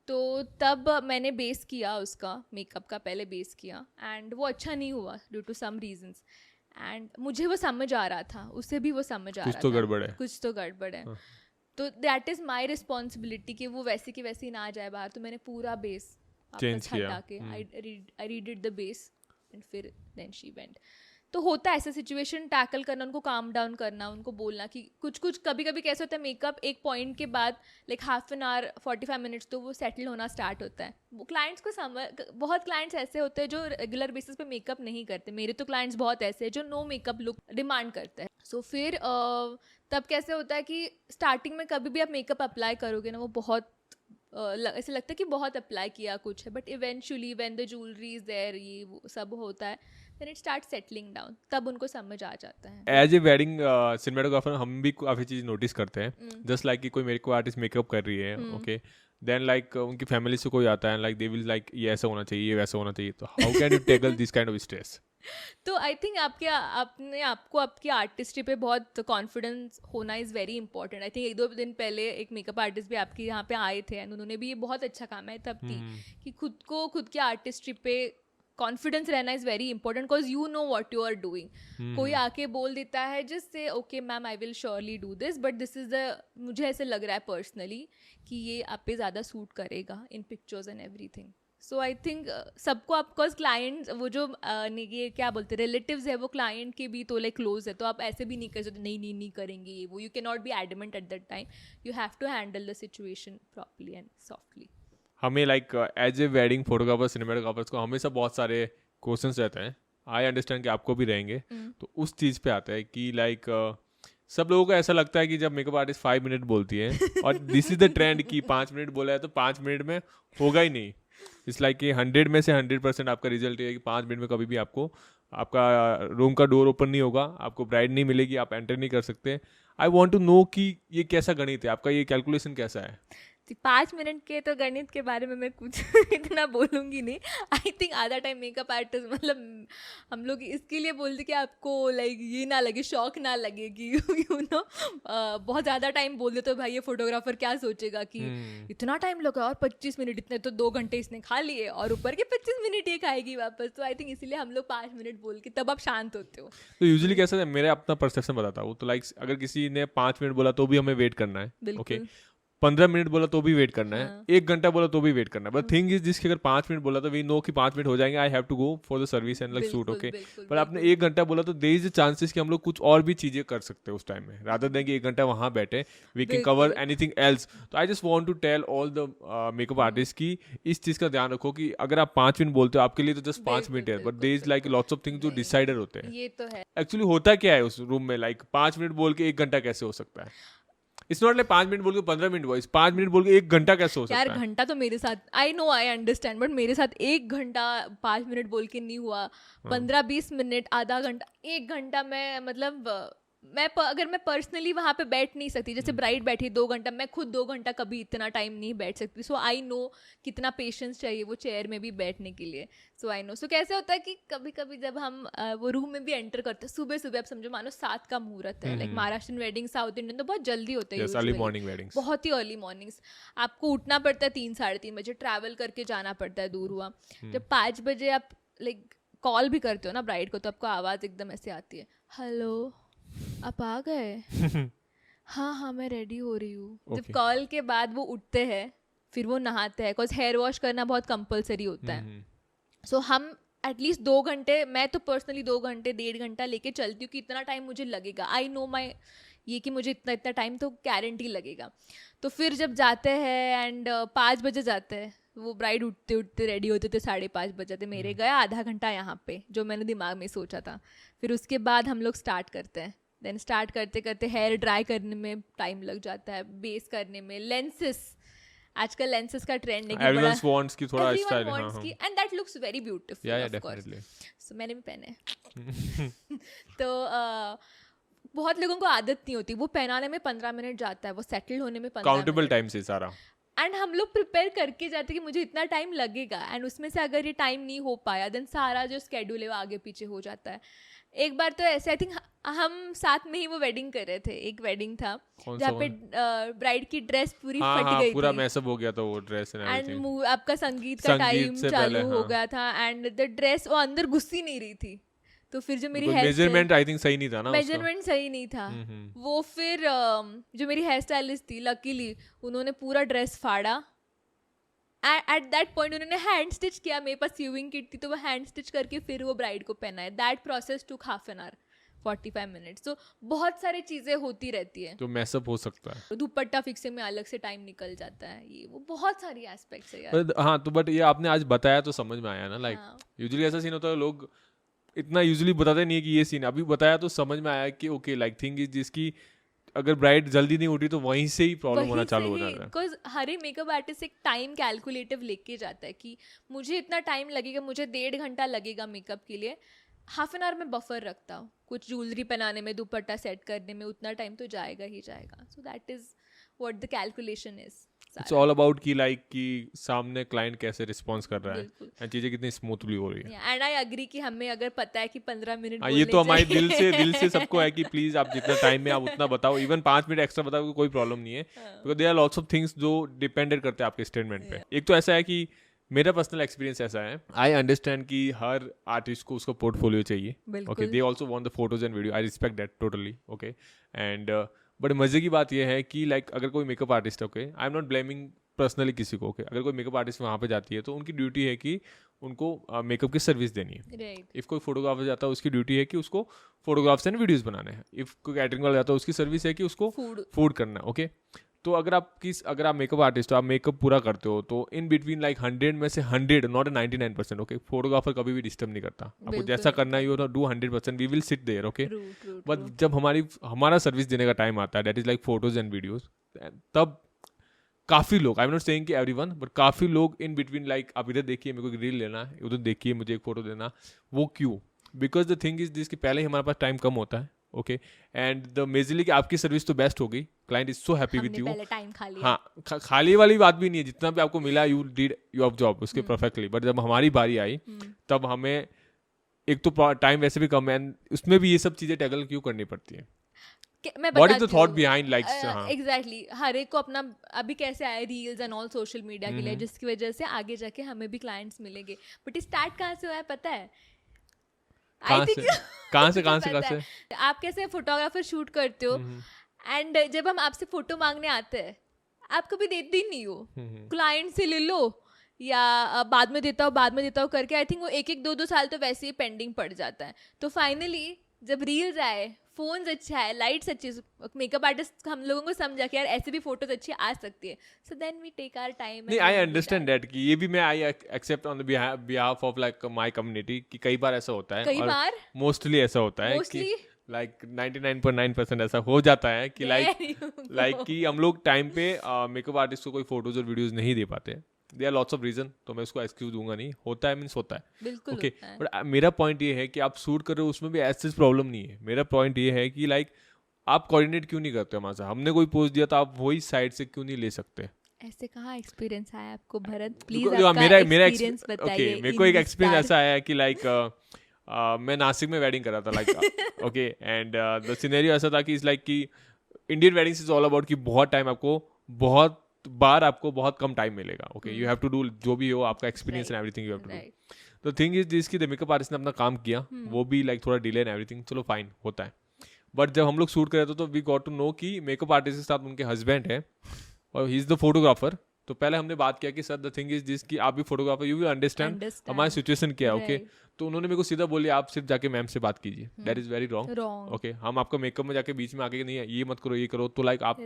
B: तो तब मैंने बेस किया उसका, मेकअप का पहले बेस किया, एंड वो अच्छा नहीं हुआ due to some reasons. And मुझे वो समझ आ रहा था, उसे भी वो समझ आ रहा था
A: कुछ तो गड़बड़ है,
B: कुछ तो गड़बड़ है। तो दैट इज़ माई रिस्पॉन्सिबिलिटी कि वो वैसी की वैसी ना आ जाए बाहर। तो मैंने पूरा बेस
A: चेंज किया,
B: हटा के आई रीडिड द बेस एंड फिर देन शी वेंट। तो होता है ऐसा सिचुएशन, टैकल करना, उनको काम डाउन करना, उनको बोलना कि कुछ कुछ कभी कभी कैसे होता है मेकअप एक पॉइंट के बाद like half an hour 45 minutes तो वो सेटल होना स्टार्ट होता है। वो क्लाइंट्स को बहुत क्लाइंट्स ऐसे होते हैं जो रेगुलर बेसिस पे मेकअप नहीं करते। मेरे तो क्लाइंट्स बहुत ऐसे हैं जो नो मेकअप लुक डिमांड करते हैं। सो फिर तब कैसे होता है कि स्टार्टिंग में कभी भी आप मेकअप अप्लाई करोगे ना, वो बहुत ऐसे लगता है कि बहुत अप्लाई किया कुछ है, but eventually when the jewellery is there, ये वो सब होता है, then it start settling down, तब उनको समझ आ जाता है।
A: एज ए वेडिंग सिनेमेटोग्राफर हम भी काफ़ी चीज़ नोटिस करते हैं। जस्ट लाइक कि कोई मेरे को आर्टिस्ट मेकअप कर रही है, ओके, देन लाइक उनकी फैमिली से कोई आता है, लाइक दे विल लाइक ये ऐसा होना चाहिए, ये वैसा होना चाहिए। तो how can you tackle this kind of stress?
B: तो आई थिंक आपको आपकी आर्टिस्ट्री पे बहुत कॉन्फिडेंस होना is very important. I think 1-2 दिन पहले एक मेकअप आर्टिस्ट भी आपके यहाँ पे आए थे एंड उन्होंने भी ये बहुत अच्छा काम है तब थी कि खुद की आर्टिस्ट्री पे कॉन्फिडेंस रहना is very important, because you know what you are doing. कोई आके बोल देता है just say okay ma'am I will surely do this, but this is the, मुझे ऐसे लग रहा है पर्सनली कि ये आप पे ज़्यादा सूट करेगा in pictures and everything. So I think सबको आप, बिकॉज क्लाइंट वो जो ये क्या बोलते हैं रिलेटिव्स है, वो क्लाइंट के भी तो लाइक क्लोज है, तो आप ऐसे भी नहीं कर सकते नहीं करेंगे ये वो। You can not be adamant at that time, you have to handle the situation properly and softly.
A: हमें like as a wedding photographer cinematographers को हमेशा बहुत सारे क्वेश्चंस रहते हैं। आई अंडरस्टैंड कि आपको भी रहेंगे। तो उस चीज़ पे आता है कि लाइक सब लोगों को ऐसा लगता है कि जब मेकअप आर्टिस्ट 5 मिनट बोलती है और दिस इज द ट्रेंड कि 5 मिनट बोला है तो 5 मिनट में होगा ही नहीं। इट्स लाइक कि 100 में से 100% आपका रिजल्ट है कि 5 मिनट में कभी भी आपको आपका रूम का डोर ओपन नहीं होगा, आपको ब्राइड नहीं मिलेगी, आप एंटर नहीं कर सकते। आई वॉन्ट टू नो कि ये कैसा गणित है आपका, ये कैलकुलेशन कैसा है?
B: 5 मिनट के तो गणित के बारे में मैं कुछ इतना बोलूँगी नहीं. आई थिंक आधा टाइम मेकअप आर्टिस्ट मतलब हम लोग इसके लिए बोलते कि आपको लाइक ये ना लगे, शौक ना लगे कि यू नो बहुत ज़्यादा टाइम बोल दे तो भाई ये फोटोग्राफर क्या सोचेगा कि इतना टाइम लगा और 25 मिनट, इतने तो 2 घंटे इसने खा लिए और ऊपर के 25 मिनट ये खाएगी वापस. तो आई थिंक इसीलिए हम लोग 5 मिनट बोल के तब आप शांत होते हो.
A: तो यूजुअली कैसा है, मेरा अपना परसेप्शन बताता हूँ, तो लाइक अगर किसी ने 5 मिनट बोला तो भी हमें वेट करना है. ओके, 15 मिनट बोला तो भी वेट करना है, 1 घंटा बोला तो भी वेट करना है. बट थिंग इज जिसके अगर 5 मिनट बोला तो वी नो कि 5 मिनट हो जाएंगे, I have to go for the service and like shoot. Okay, पर आपने 1 घंटा बोला तो देयर इज अ चांसेस कि हम लोग कुछ और भी चीजें कर सकते हैं उस टाइम में, रादर देन कि 1 घंटा वहां बैठे, we can cover anything else. तो I just want to tell all the makeup artist की इस चीज का ध्यान रखो कि अगर आप 5 मिनट बोलते हो आपके लिए तो जस्ट 5 मिनट है, but there is like lots of things जो डिसाइडर होते हैं.
B: ये तो है.
A: एक्चुअली होता क्या है उस रूम में, लाइक 5 मिनट बोल के 1 घंटा कैसे हो सकता है? इट्स नॉट लाइक 5 मिनट बोल के 15 मिनट वॉइस, 5 मिनट बोल के 1 घंटा कैसे हो सकता है?
B: यार घंटा तो मेरे साथ, I know I understand, but मेरे साथ 1 घंटा 5 मिनट बोल के नहीं हुआ. 15-20 मिनट, आधा घंटा, 1 घंटा में मतलब अगर मैं पर्सनली वहाँ पे बैठ नहीं सकती, जैसे ब्राइड बैठी 2 घंटा, मैं खुद 2 घंटा कभी इतना टाइम नहीं बैठ सकती. सो आई नो कितना पेशेंस चाहिए वो चेयर में भी बैठने के लिए. सो आई नो. सो कैसे होता है कि कभी कभी जब हम वो रूम में भी एंटर करते हैं सुबह सुबह, आप समझो मानो 7 का मुहूर्त है, like Maharashtrian wedding, south Indian तो बहुत जल्दी होते हैं,
A: अर्ली मॉर्निंग वेडिंग्स,
B: बहुत ही अर्ली मॉर्निंग्स. आपको उठना पड़ता है 3-3:30 बजे, ट्रैवल करके जाना पड़ता है, दूर हुआ. जब 5 बजे आप लाइक कॉल भी करते हो ना ब्राइड को, तो आपको आवाज़ एकदम ऐसे आती है, हेलो आप आ गए? हाँ मैं रेडी हो रही हूँ. जब कॉल के बाद वो उठते हैं, फिर वो नहाते हैं, बिकॉज हेयर वॉश करना बहुत कंपलसरी होता है. सो हम एटलीस्ट 2 घंटे, मैं तो पर्सनली 2 घंटे 1.5 घंटा लेके चलती हूँ कि इतना टाइम मुझे लगेगा. आई नो माई ये कि मुझे इतना टाइम तो गारंटी लगेगा. तो फिर जब जाते हैं एंड 5 बजे जाते हैं, वो ब्राइड उठते उठते रेडी होते थे 5:30 बजे थे. मेरे गया आधा घंटा यहाँ पे, जो मैंने दिमाग में सोचा था. फिर उसके बाद हम लोग स्टार्ट करते हैं. देन स्टार्ट करते करते हेयर ड्राई करने में टाइम लग जाता है, बेस करने में, लेंसेस, आजकल लेंसेस का ट्रेंड है कि
A: everyone wants कि थोड़ा style,
B: and that looks very beautiful, of course. So मैंने भी पहने. तो बहुत लोगों को आदत नहीं होती, वो पहनाने में 15 मिनट जाता है, वो सेटल होने में 15
A: काउंटेबल टाइम से सारा.
B: एंड हम लोग प्रिपेयर करके जाते कि मुझे इतना टाइम लगेगा, एंड उसमें से अगर ये टाइम नहीं हो पाया देन सारा जो स्केड्यूल है वो आगे पीछे हो जाता है. एक बार तो ऐसे, आई थिंक हम साथ में ही वो वेडिंग कर रहे थे, एक वेडिंग था जहाँ पे ब्राइड की ड्रेस पूरी फट गई
A: पूरा
B: थी,
A: मैसअप हो गया था वो ड्रेस
B: एंड आपका संगीत का टाइम चालू हो गया था, एंड द ड्रेस वो अंदर घुस ही नहीं रही थी. तो फिर जो मेरी
A: मेजरमेंट आई थिंक सही नहीं था ना,
B: मेजरमेंट सही नहीं था. वो फिर जो मेरी हेयर स्टाइलिस्ट थी, लकीली उन्होंने पूरा ड्रेस फाड़ा. एट दैट पॉइंट उन्होंने हैंड स्टिच किया, मेरे पास स्यूइंग किट थी तो वो हैंड स्टिच करके फिर वो ब्राइड को पहना है. That process took half an hour, 45 minutes. तो बहुत सारी चीजें होती रहती है,
A: तो मैसअप हो सकता है.
B: दुपट्टा फिक्सिंग में अलग से टाइम निकल जाता है, ये वो बहुत सारी एस्पेक्ट्स है यार.
A: हाँ, तो बट ये आपने आज बताया तो समझ में आया ना. लाइक यूजुअली ऐसा सीन होता है, लोग इतना यूजुअली बताते नहीं है कि ये सीन, अभी बताया तो समझ में आया कि ओके, लाइक थिंग इज जिसकी अगर ब्राइड जल्दी नहीं उठी तो वहीं से ही प्रॉब्लम होना चालू हो जाता है.
B: बिकॉज हर एक मेकअप आर्टिस्ट एक टाइम कैलकुलेटिव लेके जाता है कि मुझे इतना टाइम लगेगा, मुझे 1.5 घंटा लगेगा मेकअप के लिए, हाफ एन आवर में बफर रखता हूँ, कुछ ज्वेलरी पहनाने में, दुपट्टा सेट करने में उतना टाइम तो जाएगा ही जाएगा. सो that is what the calculation is.
A: It's all about कि लाइक कि सामने क्लाइंट कैसे रिस्पॉन्स कर रहा है एंड चीजें कितनी स्मूथली हो रही है.
B: एंड आई एग्री कि हमें अगर पता है कि 15 मिनट
A: ये तो हमारे दिल से सबको है कि प्लीज आप जितना टाइम में आप उतना बताओ, इवन 5 मिनट एक्स्ट्रा बताओ, कोई प्रॉब्लम नहीं है, because there are lots of things जो डिपेंडेंट करते हैं आपके स्टेटमेंट पे. एक तो ऐसा है कि मेरा पर्सनल एक्सपीरियंस ऐसा है, आई अंडरस्टैंड कि हर आर्टिस्ट को उसका पोर्टफोलियो चाहिए. Okay, they also want the photos and video, I respect that totally. Okay, and but मजे की बात यह है कि लाइक अगर कोई makeup artist, okay, I am not blaming personally किसी को, ओके, अगर कोई मेकअप आर्टिस्ट वहाँ पे जाती है तो उनकी ड्यूटी है कि उनको मेकअप की सर्विस देनी है. इफ़ कोई फोटोग्राफर जाता है उसकी ड्यूटी है कि उसको फोटोग्राफ्स एंड वीडियोस बनाने हैं. इफ़ कोई कैटरिंग वाला जाता है उसकी सर्विस है कि उसको फूड करना है. ओके, तो अगर आप मेकअप आर्टिस्ट हो, आप मेकअप पूरा करते हो, तो इन बिटवीन लाइक 100 में से 100 नॉट 99%, ओके, फोटोग्राफर कभी भी डिस्टर्ब नहीं करता. आपको जैसा करना है you do 100%, we will sit there. Okay, but जब हमारा सर्विस देने का टाइम आता है, that is like photos and videos, तब काफ़ी लोग, आई एम नॉट सेइंग कि एवरीवन, बट काफ़ी लोग इन बिटवीन लाइक आप इधर देखिए मेरे को रील लेना है, उधर देखिए मुझे एक फोटो देना. वो क्यों? Because the thing is this कि पहले ही हमारे पास टाइम कम होता है, ओके, एंड द मेजरली कि आपकी सर्विस तो बेस्ट होगी, client is so happy with
B: हमने
A: यू.
B: पहले टाइम खा लिया.
A: हाँ, खाली वाली बात भी नहीं है, जितना भी आपको मिला यू डिड योर जॉब उसके परफेक्टली. बट जब हमारी बारी आई तब हमें एक तो टाइम वैसे भी कम है, and उसमें भी ये सब चीजें टैकल क्यों करनी पड़ती है?
B: मैं
A: व्हाट इज द
B: बताती
A: थॉट
B: हूँ.
A: Behind like?
B: एग्जैक्टली, हर एक को अपना अभी कैसे आए reels and all social media के लिए, जिसकी वजह से आगे जाके हमें भी क्लाइंट्स मिलेंगे. बट स्टार्ट कहाँ से हुआ है पता है?
A: कहाँ से कहाँ से
B: पता है. आप कैसे फोटोग्राफर शूट करते हो एंड जब हम आपसे फोटो मांगने आते हैं आप कभी देते ही नहीं हो. क्लाइंट से ले लो या बाद में देता हूँ करके आई थिंक वो 1-2 साल तो वैसे ही पेंडिंग पड़ जाता है. तो फाइनली जब रील्स आए, फोन्स अच्छा है, लाइट्स अच्छी, मेकअप आर्टिस्ट हम लोगों को समझा कि यार ऐसे भी फोटोज अच्छी आ सकती है. So then we take our time.
A: नहीं, आई अंडरस्टैंड दैट कि ये भी मैं I accept on the behalf of like my community कि कई बार ऐसा होता है,
B: कई बार
A: मोस्टली ऐसा होता है कि लाइक 99.9% ऐसा हो जाता है कि लाइक कि हम लोग टाइम पे मेकअप आर्टिस्ट को कोई फोटोज और वीडियोज नहीं दे पाते. They are lots of reason, तो मैं उसको एक्सक्यूज दूंगा नहीं. होता है मीन्स होता है,
B: बिल्कुल
A: ओके.
B: होता है.
A: बट मेरा पॉइंट ये है कि आप शूट कर रहे हो उसमें भी ऐसी प्रॉब्लम नहीं है. मेरा पॉइंट ये है कि लाइक आप कोऑर्डिनेट क्यों नहीं करते हमारे साथ? हमने कोई पोस्ट दिया तो आप वही साइड से क्यों नहीं ले सकते?
B: ऐसे कहाँ एक्सपीरियंस आया आपको भरत? प्लीज
A: मेरा
B: एक्सपीरियंस बताइए.
A: मेरे को एक एक्सपीरियंस ऐसा आया कि लाइक मैं नासिक में वेडिंग कर रहा था like okay, and the scenario ऐसा था कि इट्स लाइक कि Indian weddings is all about कि बहुत टाइम आपको बहुत कम टाइम मिलेगा. Okay, you have to do जो भी हो आपका experience and everything you have to do. The thing is this कि द मेकअप आर्टिस्ट ने अपना काम किया, वो भी लाइक थोड़ा डिले एंड एवरीथिंग, चलो फाइन होता है. बट जब हम लोग शूट कर रहे थे तो वी गॉट टू नो कि मेकअप आर्टिस्ट के साथ उनके हस्बैंड है और ही इज द फोटोग्राफर. तो पहले हमने बात किया कि sir the thing is this कि आप भी फोटोग्राफर, यू विल अंडरस्टैंड हमारी सिचुएशन क्या है. ओके, तो उन्होंने मेरे को सीधा बोलिए आप सिर्फ जाके मैम से बात कीजिए. That is very wrong. Okay, हम आपका मेकअप में जाके बीच में आके नहीं ये मत करो ये करो. तो लाइक आप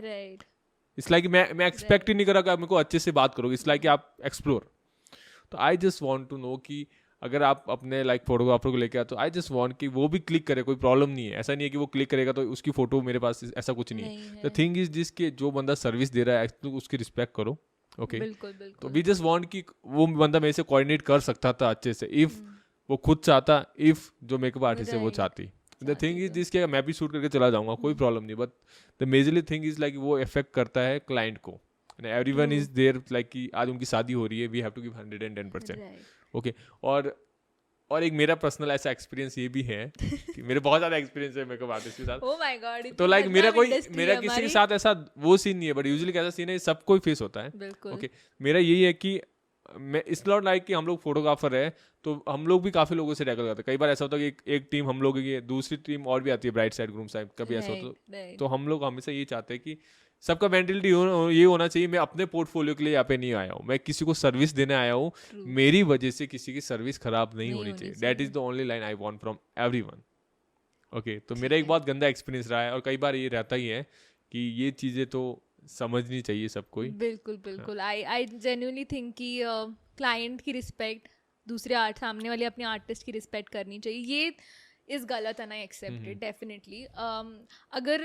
A: इट्स लाइक मैं एक्सपेक्ट ही नहीं करा कि आप मेरे को अच्छे से बात करोगे. इट्स लाइक कि आप एक्सप्लोर. तो I just want to know कि अगर आप अपने लाइक फोटोग्राफर को लेके आए तो आई जस्ट वांट कि वो भी क्लिक करे, कोई प्रॉब्लम नहीं है. ऐसा नहीं है कि वो क्लिक करेगा तो उसकी फोटो मेरे पास, ऐसा कुछ नहीं है. द थिंग इज जिसके जो बंदा सर्विस दे रहा है तो उसकी रिस्पेक्ट करो. ओके, तो वी जस्ट वांट कि वो बंदा मेरे से कोऑर्डिनेट कर सकता था अच्छे से इफ वो खुद चाहता, इफ जो मेकअप आर्टिस्ट है वो चाहती. द थिंग इज दिस कि मैं भी शूट करके चला जाऊंगा, कोई प्रॉब्लम नहीं. But the majorly thing is like वो इफेक्ट करता है क्लाइंट को. एवरीवन इज देयर लाइक कि आज उनकी शादी हो रही है, we have to give 110%. Okay, और एक मेरा पर्सनल ऐसा एक्सपीरियंस ये भी है कि मेरे बहुत ज्यादा एक्सपीरियंस है मेकअप आर्टिस्ट के साथ.
B: Oh my God.
A: तो लाइक मेरा किसी के साथ ऐसा वो सीन नहीं है, बट यूजुअली कैसा सीन है सबको फेस होता है. ओके, मेरा यही है कि मैं इट्स नॉट लाइक कि हम लोग फोटोग्राफर है तो हम लोग भी काफी लोगों से टैकल करते हैं. कई बार ऐसा होता है कि एक टीम हम लोग की, दूसरी टीम और भी आती है, ब्राइट साइड ग्रूम साइड, कभी ऐसा होता है. तो हम लोग हमेशा ये चाहते हैं कि सबका मेंटलिटी ये होना चाहिए मैं अपने पोर्टफोलियो के लिए यहाँ पे नहीं आया हूँ, मैं किसी को सर्विस देने आया हूँ. मेरी वजह से किसी की सर्विस खराब नहीं होनी चाहिए. That is the only line I want from everyone. Okay, तो मेरा एक बहुत गंदा एक्सपीरियंस रहा है और कई बार ये रहता ही है कि ये चीज़ें तो समझनी चाहिए सबको ही.
B: बिल्कुल. आई जेन्युइनली थिंक कि क्लाइंट की रिस्पेक्ट, दूसरे सामने वाले अपने आर्टिस्ट की रिस्पेक्ट करनी चाहिए. ये इस गलत है ना एक्सेप्टेड डेफिनेटली. अगर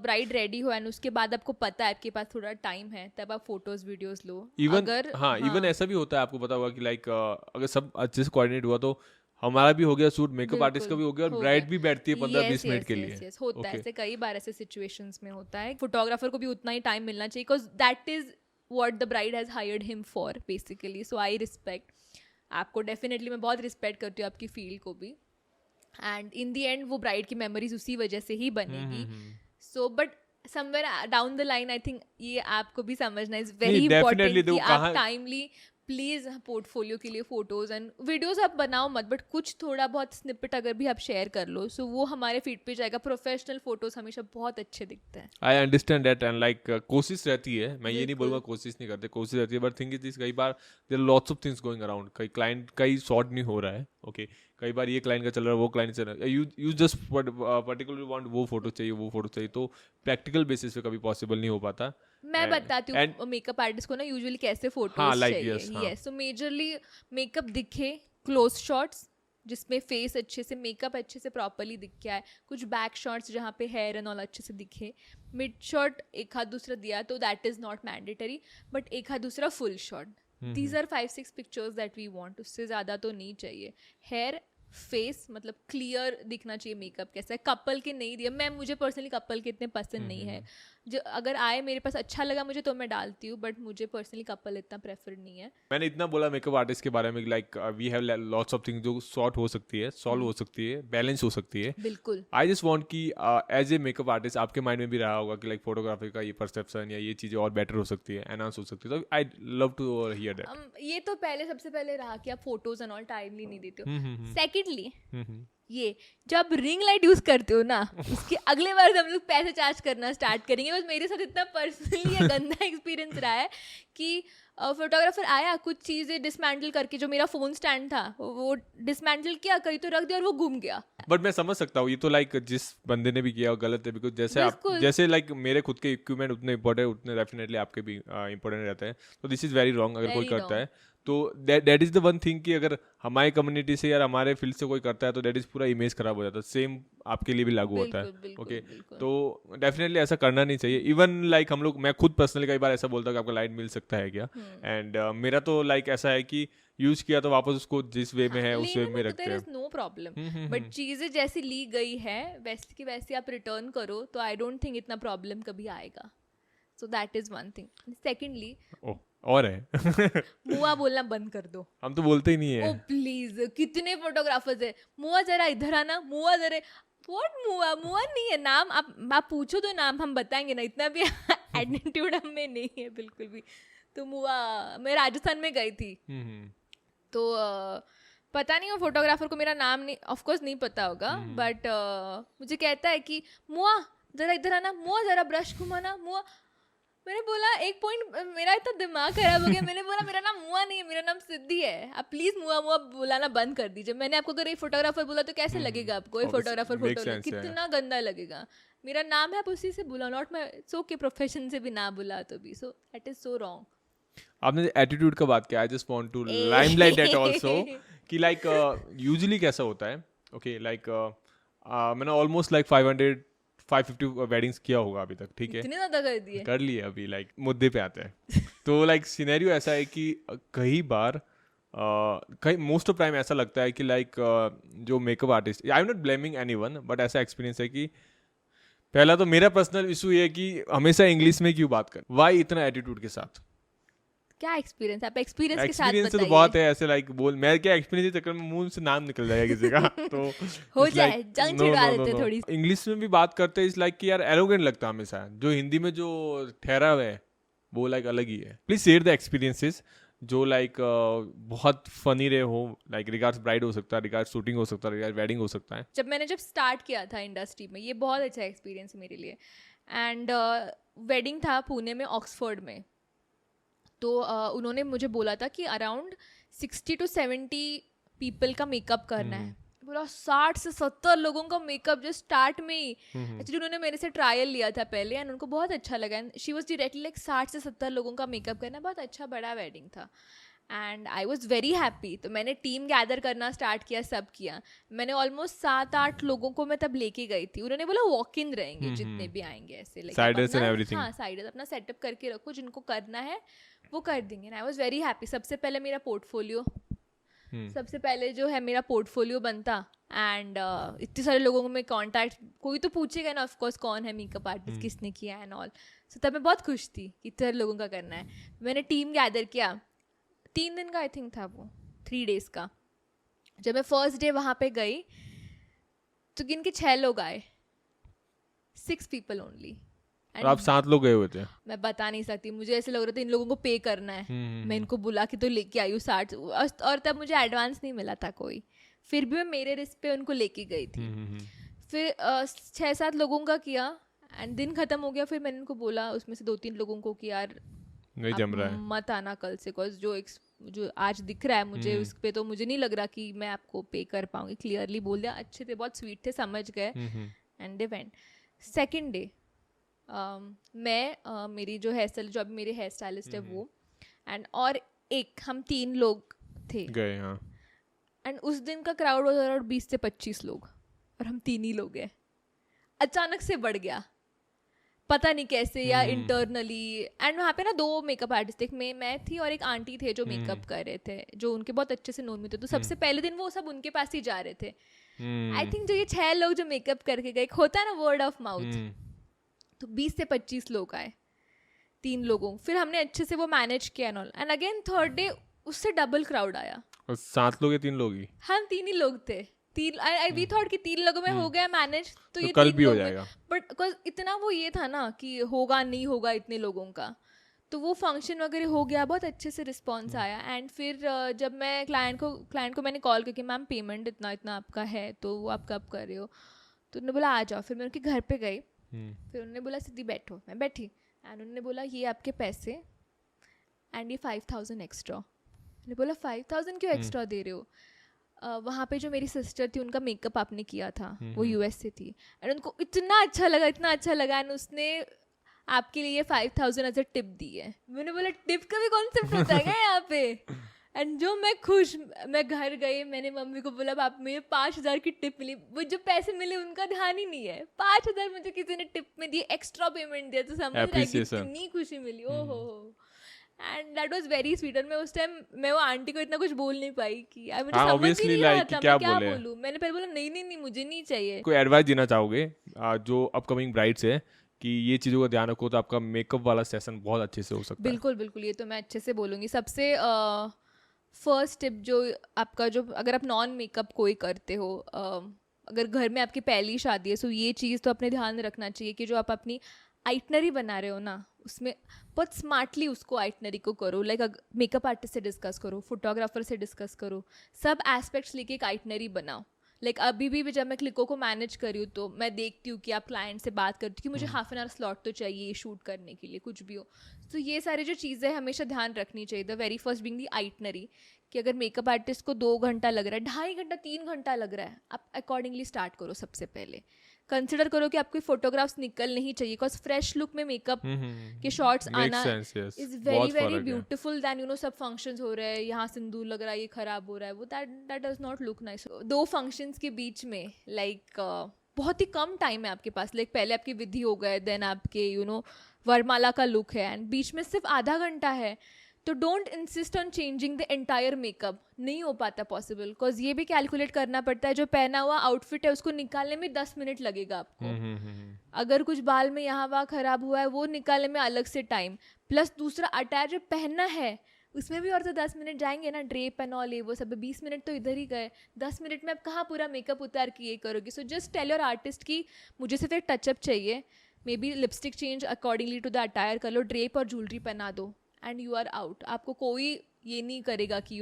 B: ब्राइड रेडी हो एंड उसके बाद आपको पता है आपके पास थोड़ा टाइम है तब आप फोटोज वीडियोस लो.
A: इवन ऐसा भी होता है, आपको पता होगा कि लाइक अगर सब अच्छे से कोऑर्डिनेट हुआ तो हमारा भी हो गया शूट, मेकअप आर्टिस्ट का भी हो गया और ब्राइड भी बैठती है 15-20 मिनट के लिए.
B: होता है ऐसे, कई बार ऐसे सिचुएशंस में होता है. फोटोग्राफर को भी उतना ही टाइम मिलना चाहिए because that is what the bride has hired him for basically. So I respect आपको, डेफिनेटली मैं बहुत रिस्पेक्ट करती हूँ आपकी फील्ड को भी. एंड इन द एंड वो ब्राइड की मेमोरीज उसी वजह से ही बनेगी. So but somewhere down the line I think ये आपको भी समझना इज वेरी इंपॉर्टेंट कि आप टाइमली प्लीज पोर्टफोलियो के लिए फोटोज एंड वीडियोस आप बनाओ मत, बट कुछ थोड़ा बहुत स्निपेट अगर भी आप शेयर कर लो सो वो हमारे फीड पे जाएगा. प्रोफेशनल फोटोज हमेशा बहुत अच्छे दिखते हैं.
A: आई अंडरस्टैंड दैट एंड लाइक कोशिश रहती है, मैं ये नहीं बोलूँगा कोशिश नहीं करते, कोशिश रहती है. बट थिंग इज दिस, कई बार there are lots of things going around. कई क्लाइंट कई शॉर्ट नहीं हो रहा है. ओके, कई बार ये क्लाइंट का चल रहा है, वो क्लाइंट चल रहा है, यू जस्ट पर्टिकुलरली वांट वो फोटो चाहिए, तो प्रैक्टिकल बेसिस पे कभी पॉसिबल नहीं हो पाता.
B: मैं बताती हूँ मेकअप आर्टिस्ट को ना यूजुअली कैसे फोटोज चाहिए. यस, सो मेजरली मेकअप दिखे, क्लोज शॉट्स जिसमें फेस अच्छे से, मेकअप अच्छे से प्रॉपरली दिख के आए, कुछ बैक शॉट्स जहाँ पे हेयर एंड ऑल अच्छे से दिखे, मिड शॉट एक हाथ दूसरा दिया तो that is not mandatory, but एक हाथ दूसरा full shot. These are 5-6 pictures that we want. उससे ज़्यादा तो नहीं चाहिए. हेयर फेस, मतलब क्लियर दिखना चाहिए मेकअप कैसा है. कपल के नहीं दिया, मैं मुझे पर्सनली कपल के इतने पसंद नहीं है. जो अगर आए मेरे पास अच्छा लगा मुझे तो मैं डालती हूँ, बट मुझे पर्सनली कपल इतना प्रेफर नहीं है.
A: मैंने इतना बोला मेकअप आर्टिस्ट के बारे में, like we have lots of things जो सॉर्ट हो सकती है, सॉल्व हो सकती है, बैलेंस हो सकती है.
B: बिल्कुल.
A: आई जस्ट वांट कि एज ए मेकअप आर्टिस्ट आपके माइंड में भी रहा होगा कि लाइक फोटोग्राफी का ये परसेप्शन या ये चीज़ें और बेटर हो सकती है, एनहांस हो सकती है. तो I love to hear that.
B: ये तो सबसे पहले रहा कि आप फोटोज एंड ऑल टाइमली नहीं देते हो. सेकेंडली ये जब रिंग लाइट यूज करते हो ना, उसके अगले बार हम लोग पैसे चार्ज करना स्टार्ट करेंगे. बस मेरे साथ इतना पर्सनली ये गंदा एक्सपीरियंस रहा है कि फोटोग्राफर आया, कुछ चीज़ें डिसमेंटल करके, जो मेरा फोन स्टैंड था वो डिसमेंटल किया, कहीं तो रख दिया और वो घूम गया.
A: बट मैं समझ सकता हूँ, ये तो लाइक जिस बंदे ने भी किया वो गलत है. बिकॉज जैसे आप जैसे लाइक मेरे खुद के इक्विपमेंट उतने इंपॉर्टेंट, उतने डेफिनेटली आपके भी इंपॉर्टेंट रहते हैं. तो दिस इज वेरी रॉन्ग अगर कोई करता है तो. That is the one thing कि अगर हमारी कम्युनिटी से या हमारे फील्ड से कोई करता है तो दैट इज पूरा इमेज खराब हो जाता है. सेम आपके लिए भी लागू होता है. ओके, तो डेफिनेटली ऐसा करना नहीं चाहिए. इवन लाइक हम लोग, मैं खुद पर्सनली कई बार ऐसा बोलता हूँ कि आपका लाइट मिल सकता है क्या. एंड मेरा तो लाइक ऐसा है कि यूज किया तो वापस उसको जिस वे में है उस वे में रखते हैं.
B: No problem. बट चीजें जैसी ली गई है वैसी की वैसी आप रिटर्न करो तो आई डोंट थिंक इतना प्रॉब्लम कभी आएगा. सो that is one thing. Secondly
A: और है
B: मुआ बोलना बंद कर दो.
A: हम तो बोलते ही नहीं है.
B: ओ प्लीज, कितने फोटोग्राफर्स है, मुआ जरा इधर आना, मुआ जरा. व्हाट मुआ? मुआ नहीं है नाम. आप पूछो तो नाम हम बताएंगे ना. इतना भी एटीट्यूड हम में नहीं है बिल्कुल भी. तो मुआ, मैं राजस्थान में गई थी तो पता नहीं वो फोटोग्राफर को मेरा नाम नहीं, ऑफ कोर्स नहीं पता होगा, बट मुझे कहता है कि मुआ जरा इधर आना, मुआ जरा ब्रश घुमाना, मुआ. मैंने बोला एक पॉइंट, मेरा इतना दिमाग खराब हो गया. मैंने बोला मेरा नाम मुआ नहीं है, मेरा नाम सिद्धि है. आप प्लीज मुआ मुआ बुलाना बंद कर दीजिए. मैंने आपको अगर एक फोटोग्राफर बोला तो कैसे लगेगा आपको? एक फोटोग्राफर फोटो कितना गंदा लगेगा. मेरा नाम है, आप उसी से बुला, नॉट माई. सो के प्रोफेशन से भी ना बुला तो भी. So that is so wrong.
A: आपने एटीट्यूड का बात किया, I just want to limelight that also कि लाइक यूजुअली कैसा होता है. ओके, लाइक मैंने ऑलमोस्ट लाइक 550 वेडिंग्स किया होगा अभी तक. ठीक है,
B: इतने ज्यादा कर दिए,
A: कर लिए. अभी लाइक मुद्दे पे आते हैं तो लाइक सिनेरियो ऐसा है कि कई बार कई मोस्ट ऑफ टाइम ऐसा लगता है कि लाइक जो makeup artist, I am not blaming anyone, but ऐसा एक्सपीरियंस है कि पहला तो मेरा पर्सनल इशू ये है कि हमेशा इंग्लिश में क्यों बात कर, वाई इतना एटीट्यूड के साथ.
B: क्या एक्सपीरियंस? आप एक्सपीरियंस के साथ
A: एक्सपीरियंस तो
B: बताइए.
A: बहुत है ऐसे लाइक बोल, मैं क्या एक्सपीरियंस के चक्कर में मुंह से नाम निकल जाएगा किसी का तो
B: हो जाए, जंग छिड़वा देते थोड़ी.
A: इंग्लिश में भी बात करते हैं इस लाइक कि यार एरोगेंट लगता है हमेशा. जो हिंदी में जो ठहरा हुआ है वो लाइक अलग ही है. प्लीज शेयर द एक्सपीरियंसेस जो लाइक बहुत फनी रहे हो, लाइक रिगार्ड्स ब्राइड हो सकता है, रिगार्ड्स शूटिंग हो सकता है, रिगार्ड्स वेडिंग हो सकता है.
B: जब स्टार्ट किया था इंडस्ट्री में, ये बहुत अच्छा एक्सपीरियंस मेरे लिए. एंड वेडिंग था पुणे में, ऑक्सफोर्ड में. तो उन्होंने मुझे बोला था कि अराउंड 60 to 70 पीपल का मेकअप करना है. बोला 60 से 70 लोगों का मेकअप जो स्टार्ट में ही. एक्चुअली उन्होंने मेरे से ट्रायल लिया था पहले एंड उनको बहुत अच्छा लगा. And she was directly like 60 से 70 लोगों का मेकअप करना. बहुत अच्छा बड़ा वेडिंग था and I was very happy. तो मैंने टीम गैदर करना स्टार्ट किया, सब किया. मैंने ऑलमोस्ट 7-8 लोगों को मैं तब लेके गई थी. उन्होंने बोला वॉक इन रहेंगे जितने भी आएंगे ऐसे,
A: साइडर्स एंड एवरीथिंग.
B: हाँ, साइडर्स अपना सेटअप करके रखो, जिनको करना है वो कर देंगे. I was very happy. सबसे पहले मेरा पोर्टफोलियो, सबसे पहले जो है मेरा पोर्टफोलियो बनता. एंड इतने सारे लोगों में कॉन्टैक्ट, कोई तो पूछेगा ना ऑफकोर्स कौन है मेकअप आर्टिस्ट, किसने किया एंड ऑल. सो तब मैं बहुत खुश थी कि इतने सारे लोगों का करना है. मैंने टीम गैदर किया. 3 दिन का आई थिंक था वो, 3 days का. जब मैं फर्स्ट डे वहाँ पे गई तो गिन के 6 लोग आए, 6 people ओनली.
A: और आप 7 लोग गए हुए थे.
B: मैं बता नहीं सकती, मुझे ऐसे लग रहा था इन लोगों को पे करना है. मैं इनको बुला के तो लेके आई हूँ 60. और तब मुझे एडवांस नहीं मिला था कोई, फिर भी मैं मेरे रिस्क पे उनको लेके गई थी. फिर 6-7 लोगों का किया एंड दिन खत्म हो गया. फिर मैंने उनको बोला, उसमें से 2-3 लोगों को कि यार
A: नहीं जम रहा है,
B: मत आना कल से, बिकॉज जो आज दिख रहा है मुझे उस पे तो मुझे नहीं लग रहा कि मैं आपको पे कर पाऊंगी. क्लियरली बोल दिया. अच्छे थे, बहुत स्वीट थे, समझ गए and they went. Second day मैं मेरी जो हेयर स्टाइल, जो अभी मेरी हेयर स्टाइलिस्ट है वो, एंड और एक, हम 3 लोग थे
A: गए. हाँ,
B: एंड उस दिन का क्राउड वाज अराउंड 20 से 25 लोग और हम 3 ही लोग हैं. अचानक से बढ़ गया. पता नहीं कैसे या इंटरनली। एंड वहाँ पे ना 2 मेकअप आर्टिस्ट थे, मैं थी और एक आंटी थे जो मेकअप कर रहे थे, जो उनके बहुत अच्छे से नोन में थे। तो सबसे पहले दिन वो सब उनके पास ही जा रहे थे। आई थिंक जो ये 6 लोग जो मेकअप करके गए, होता है ना वर्ड ऑफ माउथ, तो 20 से 25 लोग आए 3 लोगों। फिर हमने अच्छे से वो मैनेज किया एंड अगेन थर्ड डे उससे डबल क्राउड आया।
A: और 7 लोग या 3 लोग ही?
B: हम 3 ही लोग थे। वी थॉट कि 3 लोगों में हो गया मैनेज, तो ये
A: कल
B: 3
A: भी हो
B: लोग
A: जाएगा।
B: बट बिकॉज इतना वो ये था ना कि होगा नहीं होगा इतने लोगों का, तो वो फंक्शन वगैरह हो गया, बहुत अच्छे से रिस्पॉन्स आया। एंड फिर जब मैं क्लाइंट को मैंने कॉल किया कि मैम पेमेंट इतना इतना आपका है, तो वो आप कब कर रहे हो? तो उन्होंने बोला आ जाओ। फिर मैं उनके घर पे गई, फिर उन्होंने बोला सिद्धि बैठो। मैं बैठी एंड उन्होंने बोला ये आपके पैसे एंड ये 5,000 एक्स्ट्रा। मैंने बोला 5,000 क्यों एक्स्ट्रा दे रहे हो? वहाँ पे जो मेरी सिस्टर थी उनका मेकअप आपने किया था, वो यूएस से थी, एंड उनको इतना अच्छा लगा एंड उसने आपके लिए 5,000 एज अ टिप दी है। मैंने बोला टिप का भी कॉन्सेप्ट होता है क्या यहाँ पे? एंड जो मैं खुश, मैं घर गई, मैंने मम्मी को बोला आप मुझे 5,000 की टिप मिली। वो जो पैसे मिले उनका ध्यान ही नहीं है, 5,000 मुझे किसी ने टिप में दिए, एक्स्ट्रा पेमेंट दिया, तो समझ रहा है कि कितनी खुशी मिली। ओ हो। And that was very sweet. और मैं उस टाइम मैं वो आंटी को इतना कुछ बोल नहीं पाई कि मुझे समझ ही नहीं रहा था मैं क्या बोलूं। मैंने पहले बोला नहीं मुझे नहीं चाहिए।
A: कोई एडवाइस देना चाहोगे जो अपकमिंग ब्राइड्स है कि ये चीज़ों का ध्यान रखो तो आपका मेकअप वाला सेशन बहुत अच्छे से हो सकता है?
B: बिल्कुल, ये तो मैं अच्छे से बोलूँगी। सबसे फर्स्ट टिप जो आपका, जो अगर आप नॉन मेकअप कोई करते हो, अगर घर में आपकी पहली शादी है, सो ये चीज़ तो अपने ध्यान रखना चाहिए कि जो आप अपनी आइटनरी बना रहे हो ना, उसमें बहुत स्मार्टली उसको आइटनरी को करो। लाइक मेकअप आर्टिस्ट से डिस्कस करो, फोटोग्राफर से डिस्कस करो, सब एस्पेक्ट्स लेके एक आइटनरी बनाओ। लाइक अभी भी जब मैं क्लिको को मैनेज कर रही हूँ तो मैं देखती हूँ कि आप क्लाइंट से बात करती हूँ कि मुझे हाफ एन आवर स्लॉट तो चाहिए शूट करने के लिए, कुछ भी हो। तो ये सारी जो चीज़ें हमेशा ध्यान रखनी चाहिए। The very first being the itinerary, कि अगर मेकअप आर्टिस्ट को 2 घंटा लग रहा है, 2.5 घंटा 3 घंटा लग रहा है, आप अकॉर्डिंगली स्टार्ट करो। सबसे पहले कंसिडर करो कि आपके फोटोग्राफ्स निकल नहीं चाहिए, बिकॉज फ्रेश लुक में मेकअप के शॉट्स आना इज वेरी ब्यूटीफुल देन सब फंक्शंस हो रहे हैं, यहाँ सिंदूर लग रहा है, ये खराब हो रहा है, वो that does not look nice. 2 functions के बीच में बहुत ही कम टाइम है आपके पास। पहले आपकी विधि हो गए, देन आपके वरमाला का लुक है, एंड बीच में सिर्फ आधा घंटा है। तो don't insist on changing the entire makeup, नहीं हो पाता पॉसिबल, बिकॉज ये भी कैलकुलेट करना पड़ता है। जो पहना हुआ आउटफिट है उसको निकालने में 10 मिनट लगेगा आपको। अगर कुछ बाल में यहाँ वहाँ खराब हुआ है, वो निकालने में अलग से टाइम, प्लस दूसरा अटायर जो पहनना है उसमें भी और तो 10 मिनट जाएंगे ना, ड्रेप एंड ऑल, वो सब 20 मिनट तो इधर ही गए। 10 मिनट में आप कहाँ पूरा मेकअप उतार के ये करोगे? So just tell your artist की मुझे सिर्फ एक टचअप चाहिए, maybe lipstick change accordingly to the attire कर लो, ड्रेप और ज्वेलरी पहना दो, एंड यू आर आउट। आपको कोई ये नहीं करेगा कि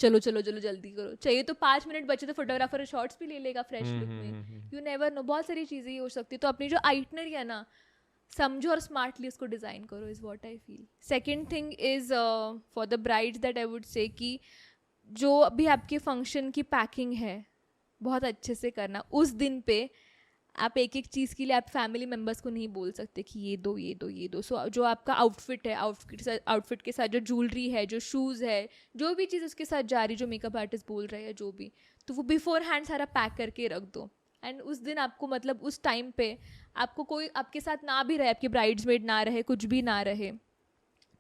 B: चलो जल्दी करो। चाहिए तो 5 मिनट बचे तो फोटोग्राफर शॉट्स भी ले लेगा फ्रेश लुक में। यू नेवर नो, बहुत सारी चीज़ें ये हो सकती है। तो अपनी जो आइटनरी है ना, समझो और स्मार्टली उसको डिज़ाइन करो, is what I feel. Second thing is for the brides that I would say कि जो अभी आपके फंक्शन की पैकिंग है बहुत अच्छे से करना। उस दिन पे आप एक चीज़ के लिए आप फैमिली मेम्बर्स को नहीं बोल सकते कि ये दो। सो जो आपका आउटफिट है, आउटफिट के साथ जो ज्वेलरी है, जो शूज़ है, जो भी चीज़ उसके साथ जा रही, जो मेकअप आर्टिस्ट बोल रहे हैं जो भी, तो वो बिफोर हैंड सारा पैक करके रख दो। एंड उस दिन आपको उस टाइम पे आपको कोई आपके साथ ना भी रहे, आपकी ब्राइड्समेड ना रहे, कुछ भी ना रहे,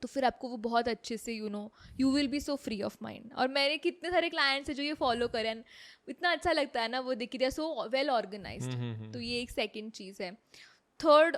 B: तो फिर आपको वो बहुत अच्छे से you will be so free of mind. और मेरे कितने सारे क्लाइंट्स हैं जो ये फॉलो करें, इतना अच्छा लगता है ना वो देख के, सो वेल ऑर्गेनाइज्ड। तो ये एक सेकंड चीज़ है। Third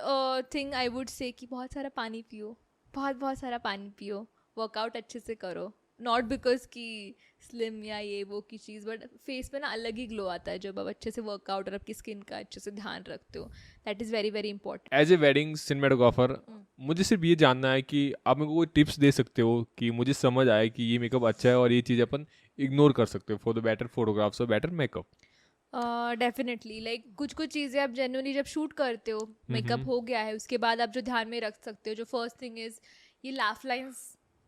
B: thing I would say कि बहुत सारा पानी पियो, बहुत सारा पानी पियो, वर्कआउट अच्छे से करो। नॉट बिकॉज कि स्लिम या ये वो की चीज़, बट फेस पे ना अलग ही ग्लो आता है जब आप अच्छे से वर्कआउट और आपकी स्किन का अच्छे से ध्यान रखते हो। That is very important.
A: As a wedding cinematographer मुझे सिर्फ ये जानना है कि आप मेरे को कोई टिप्स दे सकते हो कि मुझे समझ आए कि ये मेकअप अच्छा है और ये चीज़ अपन इग्नोर कर सकते हो फॉर द बेटर फोटोग्राफ्स और बेटर मेकअप।
B: डेफिनेटली कुछ चीज़ें आप जेन्युइनली जब शूट करते हो, मेकअप हो गया है, उसके बाद आप जो ध्यान में रख सकते हो, जो फर्स्ट थिंग इज़ ये लाफ लाइन्स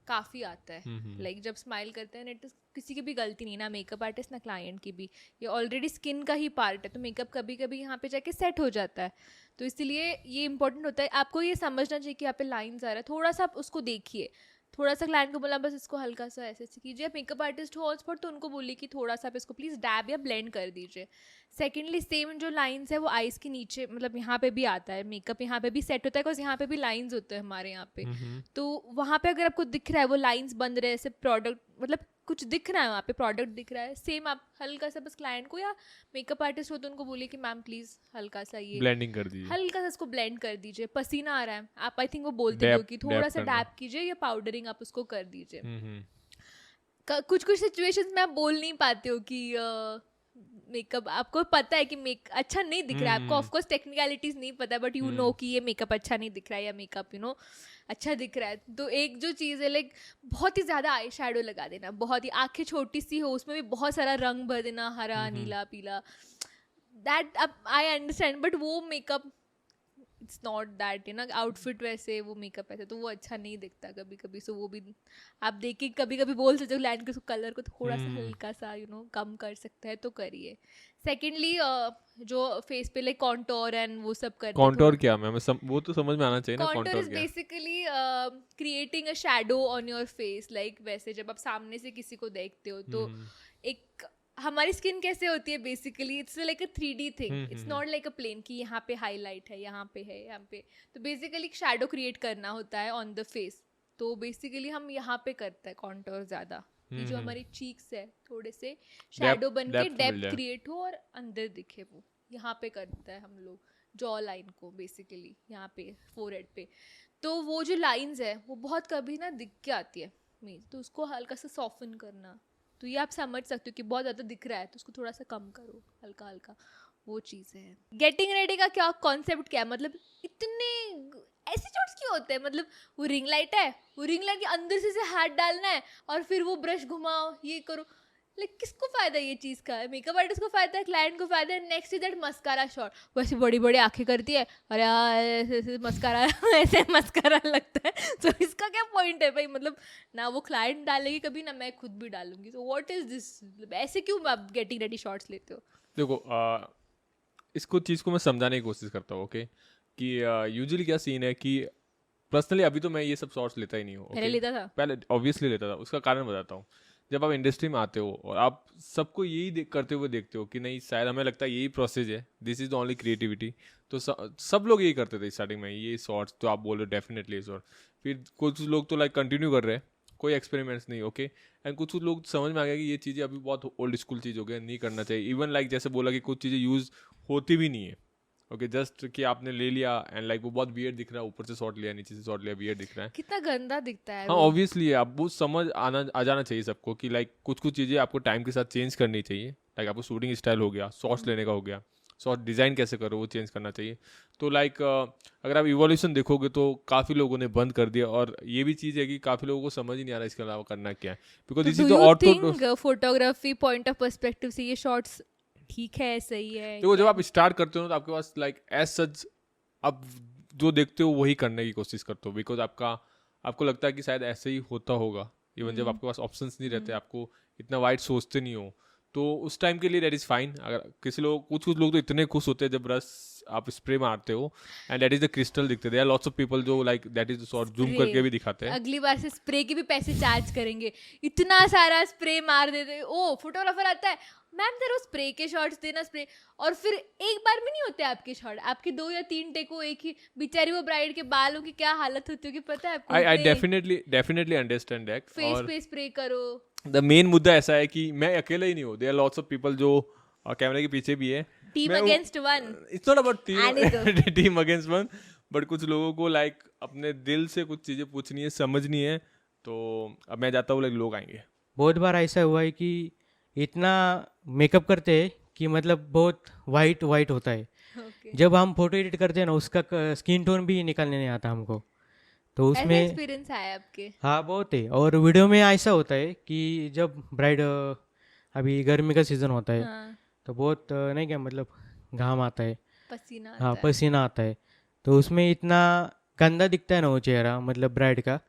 B: काफ़ी आता है। जब स्माइल करते हैं नेट, किसी की भी गलती नहीं, ना मेकअप आर्टिस्ट ना क्लाइंट की भी, ये ऑलरेडी स्किन का ही पार्ट है, तो मेकअप कभी कभी यहाँ पे जाके सेट हो जाता है। तो इसलिए ये इंपॉर्टेंट होता है, आपको ये समझना चाहिए कि यहाँ पे लाइन्स आ रहा है, थोड़ा सा आप उसको देखिए, थोड़ा सा क्लाइंट को बोला बस इसको हल्का सा ऐसे कीजिए। आप मेकअप आर्टिस्ट हो ऑन स्पॉट तो उनको बोलिए कि थोड़ा सा आप इसको प्लीज़ डैब या ब्लेंड कर दीजिए। सेकेंडली सेम जो लाइंस है वो आईज के नीचे मतलब यहाँ पे भी आता है, मेकअप यहाँ पे भी सेट होता है बिकॉज यहाँ पे भी लाइंस होते हैं हमारे यहाँ पे, तो वहाँ पे अगर आपको दिख रहा है वो लाइंस बन रहे हैं, ऐसे प्रोडक्ट मतलब कुछ दिख रहा है वहाँ पे, प्रोडक्ट दिख रहा है, सेम आप हल्का सा बस क्लाइंट को या मेकअप आर्टिस्ट हो तो उनको बोलिए कि मैम प्लीज हल्का सा ये
A: ब्लेंडिंग कर दीजिए,
B: हल्का सा इसको ब्लेंड कर दीजिए, पसीना आ रहा है आप आई थिंक वो बोलते हो कि थोड़ा सा डैप कीजिए या पाउडरिंग आप उसको कर दीजिए। कुछ कुछ सिचुएशंस में आप बोल नहीं पाते हो कि मेकअप आपको पता है कि मेक अच्छा नहीं दिख रहा है, आपको ऑफकोर्स टेक्निकलिटीज नहीं पता है बट यू नो कि ये मेकअप अच्छा नहीं दिख रहा है या मेकअप अच्छा दिख रहा है। तो एक जो चीज़ है लाइक बहुत ही ज़्यादा आई शेडो लगा देना, बहुत ही आंखें छोटी सी हो उसमें भी बहुत सारा रंग भर देना, हरा नीला पीला, दैट आई अंडरस्टैंड बट वो makeup it's not that outfit वैसे वो मेकअप ऐसे तो वो अच्छा नहीं दिखता कभी कभी। सो वो भी आप देखिए कभी कभी बोल सकते हो लैंड के कलर को थोड़ा सा हल्का सा कम कर सकता है तो करिए। सेकेंडली जो फेस पे लाइक कॉन्टोर एंड वो सब करते हैं,
A: कॉन्टोर क्या मैम वो तो समझ में आना चाहिए ना,
B: कॉन्टोर
A: कॉन्टोर
B: इज
A: क्या?
B: Basically creating a shadow on your face. Like वैसे जब आप सामने से किसी को देखते हो तो एक हमारी स्किन कैसे होती है basically it's like a 3D thing, it's not like a plain कि यहाँ पे हाईलाइट है यहाँ पे है यहाँ पे, तो बेसिकली शैडो क्रिएट करना होता है ऑन द फेस। तो बेसिकली हम यहाँ पे करते हैं कॉन्टोर ज़्यादा, ये जो हमारी चीक्स है थोड़े से शैडो बन के डेप्थ क्रिएट हो और अंदर दिखे, वो यहाँ पे करता है हम लोग जॉ लाइन को बेसिकली यहाँ पे फोरहेड पे। तो वो जो लाइंस है वो बहुत कभी ना दिख के आती है मीन, तो उसको हल्का सा सॉफ्टन करना, तो ये आप समझ सकते हो कि बहुत ज़्यादा दिख रहा है तो उसको थोड़ा सा कम करो हल्का हल्का, वो चीज़ है। गेटिंग रेडी का क्या कॉन्सेप्ट क्या है, मतलब इतने ऐसे शॉट्स क्यों होते हैं, मतलब वो रिंग लाइट है, वो रिंग लाइट के अंदर से हाथ डालना है और फिर वो ब्रश घुमाओ ये करो, लाइक किसको फायदा ये चीज़ का है? मेकअप आर्टिस्ट को फायदा है, क्लाइंट को फायदा है। Next is that mascara shot, वैसे बड़ी बड़ी आंखें करती है और यार मस्कारा ऐसे मस्कारा लगता है, तो इसका क्या पॉइंट है भाई, मतलब ना वो क्लाइंट डालेगी कभी ना मैं खुद भी डालूंगी, तो व्हाट इज दिस, ऐसे क्यों आप गेटिंग रेडी शॉट्स लेते हो?
A: देखो इसको चीज़ को मैं समझाने की कोशिश करता हूँ, ओके, कि यूजुअली क्या सीन है कि पर्सनली अभी तो मैं ये सब शॉट्स लेता ही नहीं हूँ,
B: पहले लेता था,
A: पहले ऑब्वियसली लेता था। उसका कारण बताता हूँ, जब आप इंडस्ट्री में आते हो और आप सबको यही करते हुए देखते हो कि नहीं शायद हमें लगता है यही प्रोसेस है, this is the only creativity, तो सब लोग यही करते थे स्टार्टिंग में, ये शॉर्ट्स तो आप बोल रहे हो डेफिनेटली शॉर्ट, फिर कुछ लोग तो लाइक कंटिन्यू कर रहे हैं, कोई एक्सपेरिमेंट्स नहीं, ओके, एंड कुछ लोग समझ में आ गया कि ये चीज़ें अभी बहुत ओल्ड स्कूल चीज़ हो गया, नहीं करना चाहिए। इवन लाइक जैसे बोला कि कुछ चीज़ें यूज़ होती भी नहीं है, ओके, जस्ट कि आपने ले लिया एंड लाइक वो बहुत वियर्ड दिख रहा है, ऊपर से शॉट लिया नीचे से शॉट लिया, वियर्ड दिख रहा है,
B: कितना गंदा दिखता है।
A: हाँ ऑब्वियसली अब वो समझ आ जाना चाहिए सबको कि लाइक कुछ चीज़ें आपको टाइम के साथ चेंज करनी चाहिए। लाइक आपको शूटिंग स्टाइल हो गया, शॉट्स लेने का हो गया, शॉर्ट डिज़ाइन कैसे करो वो चेंज करना चाहिए। तो लाइक अगर आप इवोल्यूशन देखोगे तो काफ़ी लोगों ने बंद कर दिया, और ये भी चीज़ है कि काफ़ी लोगों को समझ ही नहीं आ रहा इसके अलावा करना क्या है, because this is the ortho
B: photography point of perspective से ये शॉट्स ठीक है, सही है।
A: देखो जब आप स्टार्ट करते हो तो आपके पास लाइक एज सच आप जो देखते हो वही करने की कोशिश करते हो, बिकॉज आपको लगता है कि शायद ऐसे ही होता होगा। इवन जब आपके पास ऑप्शंस नहीं रहते, आपको इतना वाइड सोचते नहीं हो, तो उस टाइम के लिए दैट इज़ फाइन। अगर किसी लोग कुछ लोग तो इतने खुश होते हैं जब ब्रश आप स्प्रे मारते हो and that is the crystal दिखते, there are lots of people जो like that is sort zoom करके भी दिखाते हैं।
B: अगली बार से स्प्रे के भी पैसे चार्ज करेंगे, इतना सारा स्प्रे मार देते। ओ फोटोग्राफर आता है, मैम जरा स्प्रे के शॉट्स देना स्प्रे, और फिर एक बार में नहीं होते आपके शॉट, आपके 2 या 3 टेक हो एक ही। बेचारी वो ब्राइड के बालों की क्या हालत होती होगी पता है आपको?
A: I definitely understand that.
B: Face पे स्प्रे करो।
A: द मेन मुद्दा ऐसा है कि मैं अकेला ही नहीं हूँ, there are lots of people जो कैमरे के पीछे भी है।
B: Team against one,
A: it's not about team against one, but कुछ लोगों को लाइक अपने दिल से कुछ चीज़ें पूछनी है, समझनी है, तो अब मैं जाता हूँ लाइक लोग आएंगे।
D: बहुत बार ऐसा हुआ है कि इतना मेकअप करते हैं कि मतलब बहुत वाइट होता है। जब हम फोटो एडिट करते हैं ना उसका स्किन टोन भी निकालने नहीं आता हमको, तो उसमें
B: एक्सपीरियंस है आपके?
D: हाँ बहुत है। और वीडियो में ऐसा होता है कि जब ब्राइड अभी गर्मी का सीज़न होता है,
B: हाँ,
D: तो बहुत नहीं क्या मतलब घाम आता है,
B: पसीना
D: हाँ
B: आता है।
D: पसीना आता है, तो उसमें इतना गंदा दिखता है ना वो चेहरा मतलब ब्राइड का,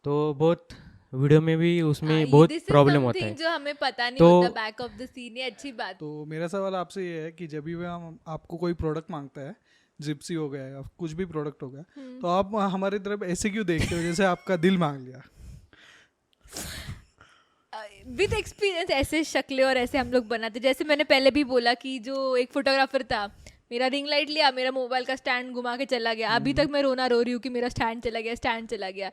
D: तो बहुत वीडियो में भी उसमें बहुत प्रॉब्लम होता है,
B: जो हमें पता नहीं
D: तो
B: होता बैक ऑफ द सीन। ये अच्छी बात।
C: तो मेरा सवाल आपसे ये है कि जब भी हम आपको कोई प्रोडक्ट मांगता है, जिप्सी हो गया या कुछ भी प्रोडक्ट हो गया, तो आप हमारी तरफ ऐसे क्यों देखते हो जैसे आपका दिल मांग लिया?
B: विद एक्सपीरियंस ऐसे शक्लें और ऐसे हम लोग बनाते, जैसे मैंने पहले भी बोला कि जो एक फोटोग्राफर था, मेरा रिंग लाइट लिया, मेरा मोबाइल का स्टैंड घुमा के चला गया, अभी तक मैं रोना रो रही हूँ कि मेरा स्टैंड चला गया।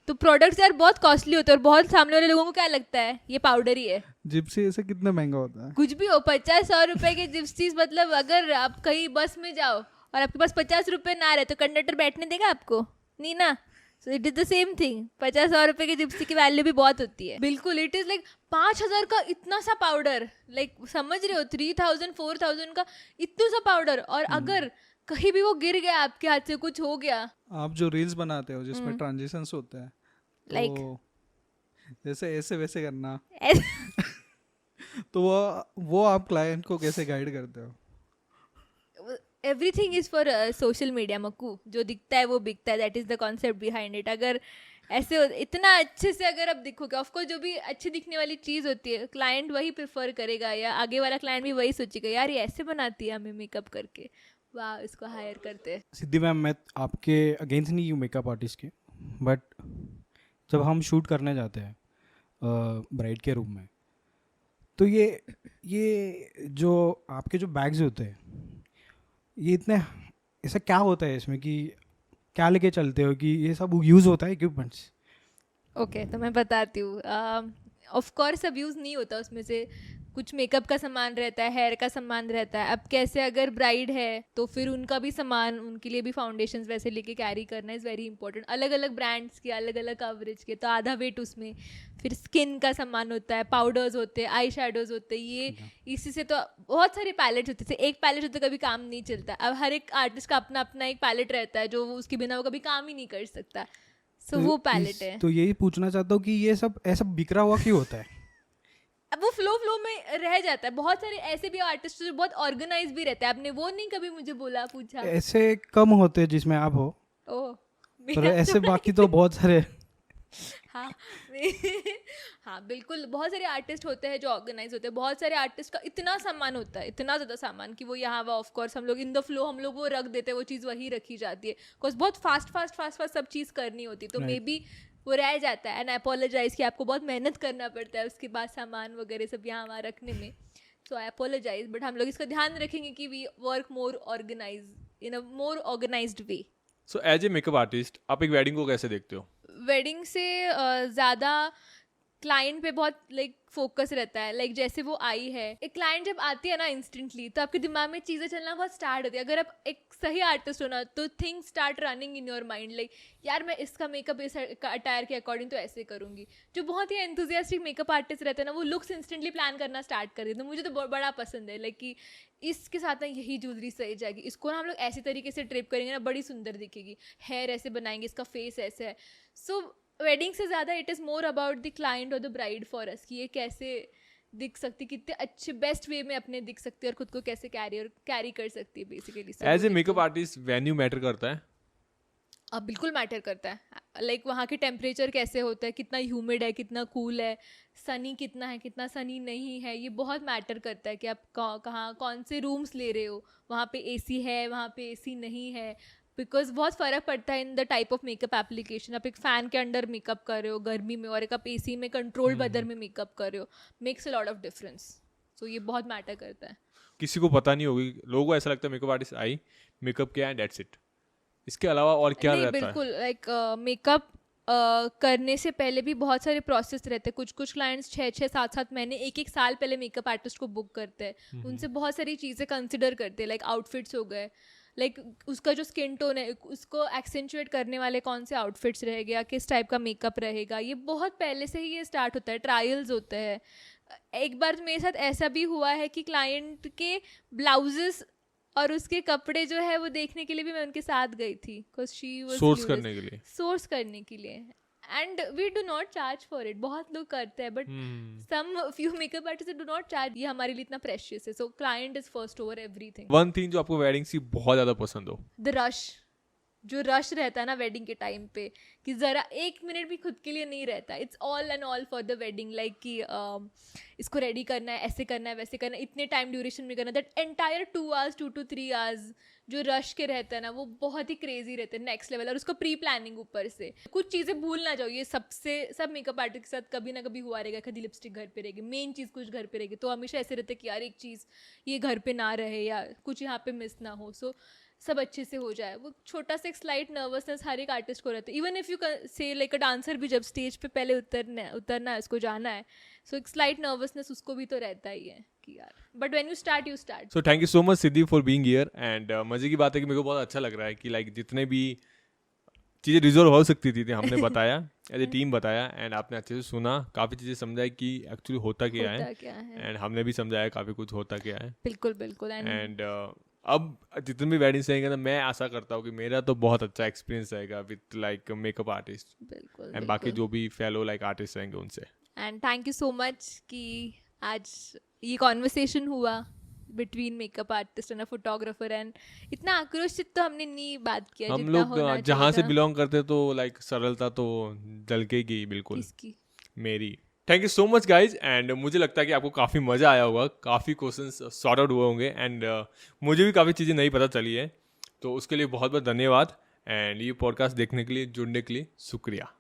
B: तो प्रोडक्ट्स यार बहुत कॉस्टली होते हैं और बहुत सामने वाले लोगों को क्या लगता है ये पाउडर ही है।
C: जिप्सी ऐसे कितना महंगा होता है?
B: कुछ भी हो, 50-100 रुपए के जिप्सीज, मतलब अगर आप कहीं बस में जाओ और आपके पास 50 रुपए ना रहे तो कंडक्टर बैठने देगा आपको? नहीं ना। So it is the same thing, 50-100 रुपए की जिप्सी की वैल्यू भी बहुत होती है। बिल्कुल, इट इज लाइक 5,000 का इतना सा पाउडर, लाइक समझ रहे हो, 3,000-4,000 का इतना सा पाउडर, और अगर कहीं भी वो गिर गया आपके हाथ से, कुछ हो गया।
C: आप जो रील्स बनाते हो जिसमें ट्रांजिशंस होते हैं,
B: Like?
C: तो जैसे ऐसे वैसे करना, तो वो आप क्लाइंट को कैसे गाइड करते हो?
B: Everything is for social media Makku, जो दिखता है वो बिकता है, that is the concept behind it. अगर ऐसे इतना अच्छे से अगर आप दिखोगे, ऑफकोर्स जो भी अच्छी दिखने वाली चीज़ होती है क्लाइंट वही प्रेफर करेगा, या आगे वाला क्लाइंट भी वही सोचेगा यार ये ऐसे बनाती है हमें मेकअप करके, वाह इसको हायर करते हैं।
E: सिद्धि मैम, मैं आपके अगेंस्ट नहीं हूँ मेकअप आर्टिस्ट के, बट जब हम शूट करने जाते हैं ब्राइड के रूम में, तो ये जो आपके जो बैग्स होते हैं, ये इतने ऐसा क्या होता है इसमें कि क्या लेके चलते हो कि ये सब यूज़ होता है इक्विपमेंट्स?
B: ओके, तो मैं बताती हूँ। ऑफ कोर्स अब यूज़ नहीं होता, उसमें से कुछ मेकअप का सामान रहता है, हेयर का सामान रहता है। अब कैसे अगर ब्राइड है तो फिर उनका भी सामान, उनके लिए भी फाउंडेशंस वैसे लेके कैरी करना इज़ वेरी इंपॉर्टेंट। अलग अलग ब्रांड्स के, अलग अलग कवरेज के, तो आधा वेट उसमें। फिर स्किन का सामान होता है, पाउडर्स होते हैं, आई शेडोज होते हैं, ये इसी से तो बहुत सारे पैलेट्स होते हैं। एक पैलेट होते कभी काम नहीं चलता। अब हर एक आर्टिस्ट का अपना अपना एक पैलेट रहता है जो उसके बिना वो कभी काम ही नहीं कर सकता। सो वो पैलेट है।
E: तो यही पूछना चाहता हूँ कि ये सब ऐसा बिखरा हुआ क्यों होता है?
B: अब वो फ्लो में रह जाता है। बहुत सारे ऐसे भी आर्टिस्ट जो बहुत ऑर्गेनाइज भी रहते हैं। आपने वो नहीं कभी मुझे बोला, पूछा?
E: ऐसे कम होते हैं जिसमें आप हो,
B: ओह
E: पर ऐसे बाकी तो बहुत सारे।
B: हाँ हाँ बिल्कुल, बहुत सारे आर्टिस्ट होते हैं जो ऑर्गेनाइज होते हैं। बहुत सारे आर्टिस्ट का इतना सामान होता है, इतना ज़्यादा सामान कि वो यहाँ ऑफ कोर्स हम लोग इन द फ्लो हम लोग वो रख देते हैं, वो चीज़ वही रखी जाती है। बिकॉज बहुत फास्ट सब चीज़ करनी होती, तो मे बी वो रह जाता है। एंड आई अपोलोजाइज कि आपको बहुत मेहनत करना पड़ता है उसके बाद सामान वगैरह सब यहाँ वहाँ रखने में। सो आई अपोलोजाइज, बट हम लोग इसका ध्यान रखेंगे कि we work more organise in a more organised way.
A: So as a makeup artist आप एक वेडिंग को कैसे देखते हो?
B: वेडिंग से ज़्यादा क्लाइंट पे बहुत लाइक फोकस रहता है। लाइक जैसे वो आई है, एक क्लाइंट जब आती है ना इंस्टेंटली, तो आपके दिमाग में चीज़ें चलना बहुत स्टार्ट होती है। अगर आप एक सही आर्टिस्ट हो ना, तो things start running in your mind, like यार मैं इसका मेकअप इस अटायर के अकॉर्डिंग तो ऐसे करूँगी। जो बहुत ही एंथुजियास्टिक मेकअप आर्टिस्ट रहते हैं ना, वो लुक्स इंस्टेंटली प्लान करना स्टार्ट कर देते हैं। मुझे तो बड़ा पसंद है, लाइक कि इसके साथ ना यही ज्वेलरी सही जाएगी, इसको ना हम लोग ऐसे तरीके से ट्रिप करेंगे ना बड़ी सुंदर दिखेगी, हेयर ऐसे बनाएंगे, इसका फेस ऐसे है। सो वेडिंग से ज़्यादा it is more about the client और द ब्राइड फॉर अस, कि ये कैसे दिख सकती, कितने अच्छे बेस्ट वे में अपने दिख सकती है और खुद को कैसे कैरी कर सकती है basically.
A: As a makeup artist venue matter करता है?
B: अब बिल्कुल मैटर करता है। लाइक वहाँ के टेम्परेचर कैसे होता है, कितना ह्यूमिड है, कितना कूल है, सनी कितना है, कितना सनी नहीं है, ये बहुत मैटर करता है कि आप कहाँ कौन से रूम्स ले रहे हो, वहाँ पे एसी है, वहाँ पे एसी नहीं है। बिकॉज बहुत फ़र्क पड़ता है in the type of makeup application. आप एक फ़ैन के अंडर मेकअप कर रहे हो गर्मी में, और एक आप एसी में कंट्रोल्ड वेदर में मेकअप कर रहे हो, makes a lot of difference. So ये बहुत मैटर करता है।
A: किसी को पता नहीं होगी, लोगों को ऐसा लगता है मेकअप आर्टिस्ट आई, मेकअप किया एंड दैट्स इट, इसके अलावा और क्या रहता है?
B: बिल्कुल, लाइक मेकअप करने से पहले भी बहुत सारे प्रोसेस रहते हैं। कुछ क्लाइंट्स 6-7 महीने, 1 साल पहले मेकअप आर्टिस्ट को बुक करते हैं। उनसे बहुत सारी चीज़ें कंसिडर करते हैं, लाइक आउटफिट्स हो गए, लाइक उसका जो स्किन टोन है उसको एक्सेंचुएट करने वाले कौन से आउटफिट्स रहेगा, किस टाइप का मेकअप रहेगा, ये बहुत पहले से ही ये स्टार्ट होता है। ट्रायल्स होते हैं। एक बार मेरे साथ ऐसा भी हुआ है कि क्लाइंट के ब्लाउजेस और उसके कपड़े जो है वो देखने के लिए भी मैं उनके साथ गई थी, बिकॉज शी वाज
A: सोर्स करने के लिए।
B: And we do not charge for it. बहुत लोग करते हैं, but some few makeup artist do not charge. ये हमारे लिए इतना प्रेशियस है। So client is first over everything.
A: One thing जो आपको वेडिंग से बहुत ज़्यादा पसंद हो?
B: द रश, जो रश रहता है ना वेडिंग के टाइम पे, कि ज़रा 1 मिनट भी खुद के लिए नहीं रहता. It's all and all for the wedding, like कि इसको रेडी करना है, ऐसे करना है, वैसे करना है, इतने टाइम ड्यूरेशन में करना है. That entire 2 hours 2 to 3 hours जो रश के रहता है ना, वो बहुत ही क्रेजी रहते हैं, नेक्स्ट लेवल. और उसको प्री प्लानिंग ऊपर से, कुछ चीज़ें भूल ना जाओ. ये सब मेकअप आर्टिस्ट के साथ कभी ना कभी हुआ रहेगा, कभी लिपस्टिक घर पे रहेगी, मेन चीज़ कुछ घर पे रहेगी, तो हमेशा ऐसे रहता है कि यार एक चीज़ ये घर पे ना रहे या कुछ यहाँ पे मिस ना हो. सो सब अच्छे से हो जाए. वो छोटा सा एक स्लाइट नर्वसनेस हर एक आर्टिस्ट को रहता है. इवन इफ़ यू से लाइक अ डांसर भी जब स्टेज पे पहले उतरना है, उसको जाना है, सो एक स्लाइट नर्वसनेस उसको भी तो रहता ही है कि यार, but when you start you start.
A: So thank you so much Siddhi for being here. And मजे की बात है कि मेरे को बहुत अच्छा लग रहा है कि लाइक जितने भी चीज़ें रिजॉल्व हो सकती थी हमने बताया, एज ए टीम बताया, एंड आपने अच्छे से सुना, काफ़ी चीज़ें समझाई कि एक्चुअली होता क्या है, एंड हमने भी समझाया काफ़ी कुछ होता क्या है.
B: बिल्कुल बिल्कुल.
A: एंड अब जितने भी वेडिंग्स रहेंगे ना, मैं आशा करता हूँ कि मेरा तो बहुत अच्छा एक्सपीरियंस रहेगा विथ लाइक मेकअप आर्टिस्ट
B: बिल्कुल.
A: एंड बाकी जो भी फेलो लाइक आर्टिस्ट रहेंगे उनसे.
B: And thank you so much कि आज ये कॉन्वर्सेशन हुआ between makeup artist and a photographer. And इतना आक्रोशित तो हमने नहीं बात किया
A: हम
B: जितना
A: लोग
B: होना
A: जहाँ से
B: चाहिए था.
A: बिलोंग करते तो लाइक सरलता तो झलकेगी बिल्कुल
B: इसकी
A: मेरी. Thank you so much guys. And मुझे लगता है कि आपको काफ़ी मज़ा आया होगा, काफ़ी क्वेश्चंस सॉर्ट आउट हुए होंगे, एंड मुझे भी काफ़ी चीज़ें नहीं पता चली है, तो उसके लिए बहुत बहुत धन्यवाद. एंड ये पॉडकास्ट देखने के लिए, जुड़ने के लिए शुक्रिया.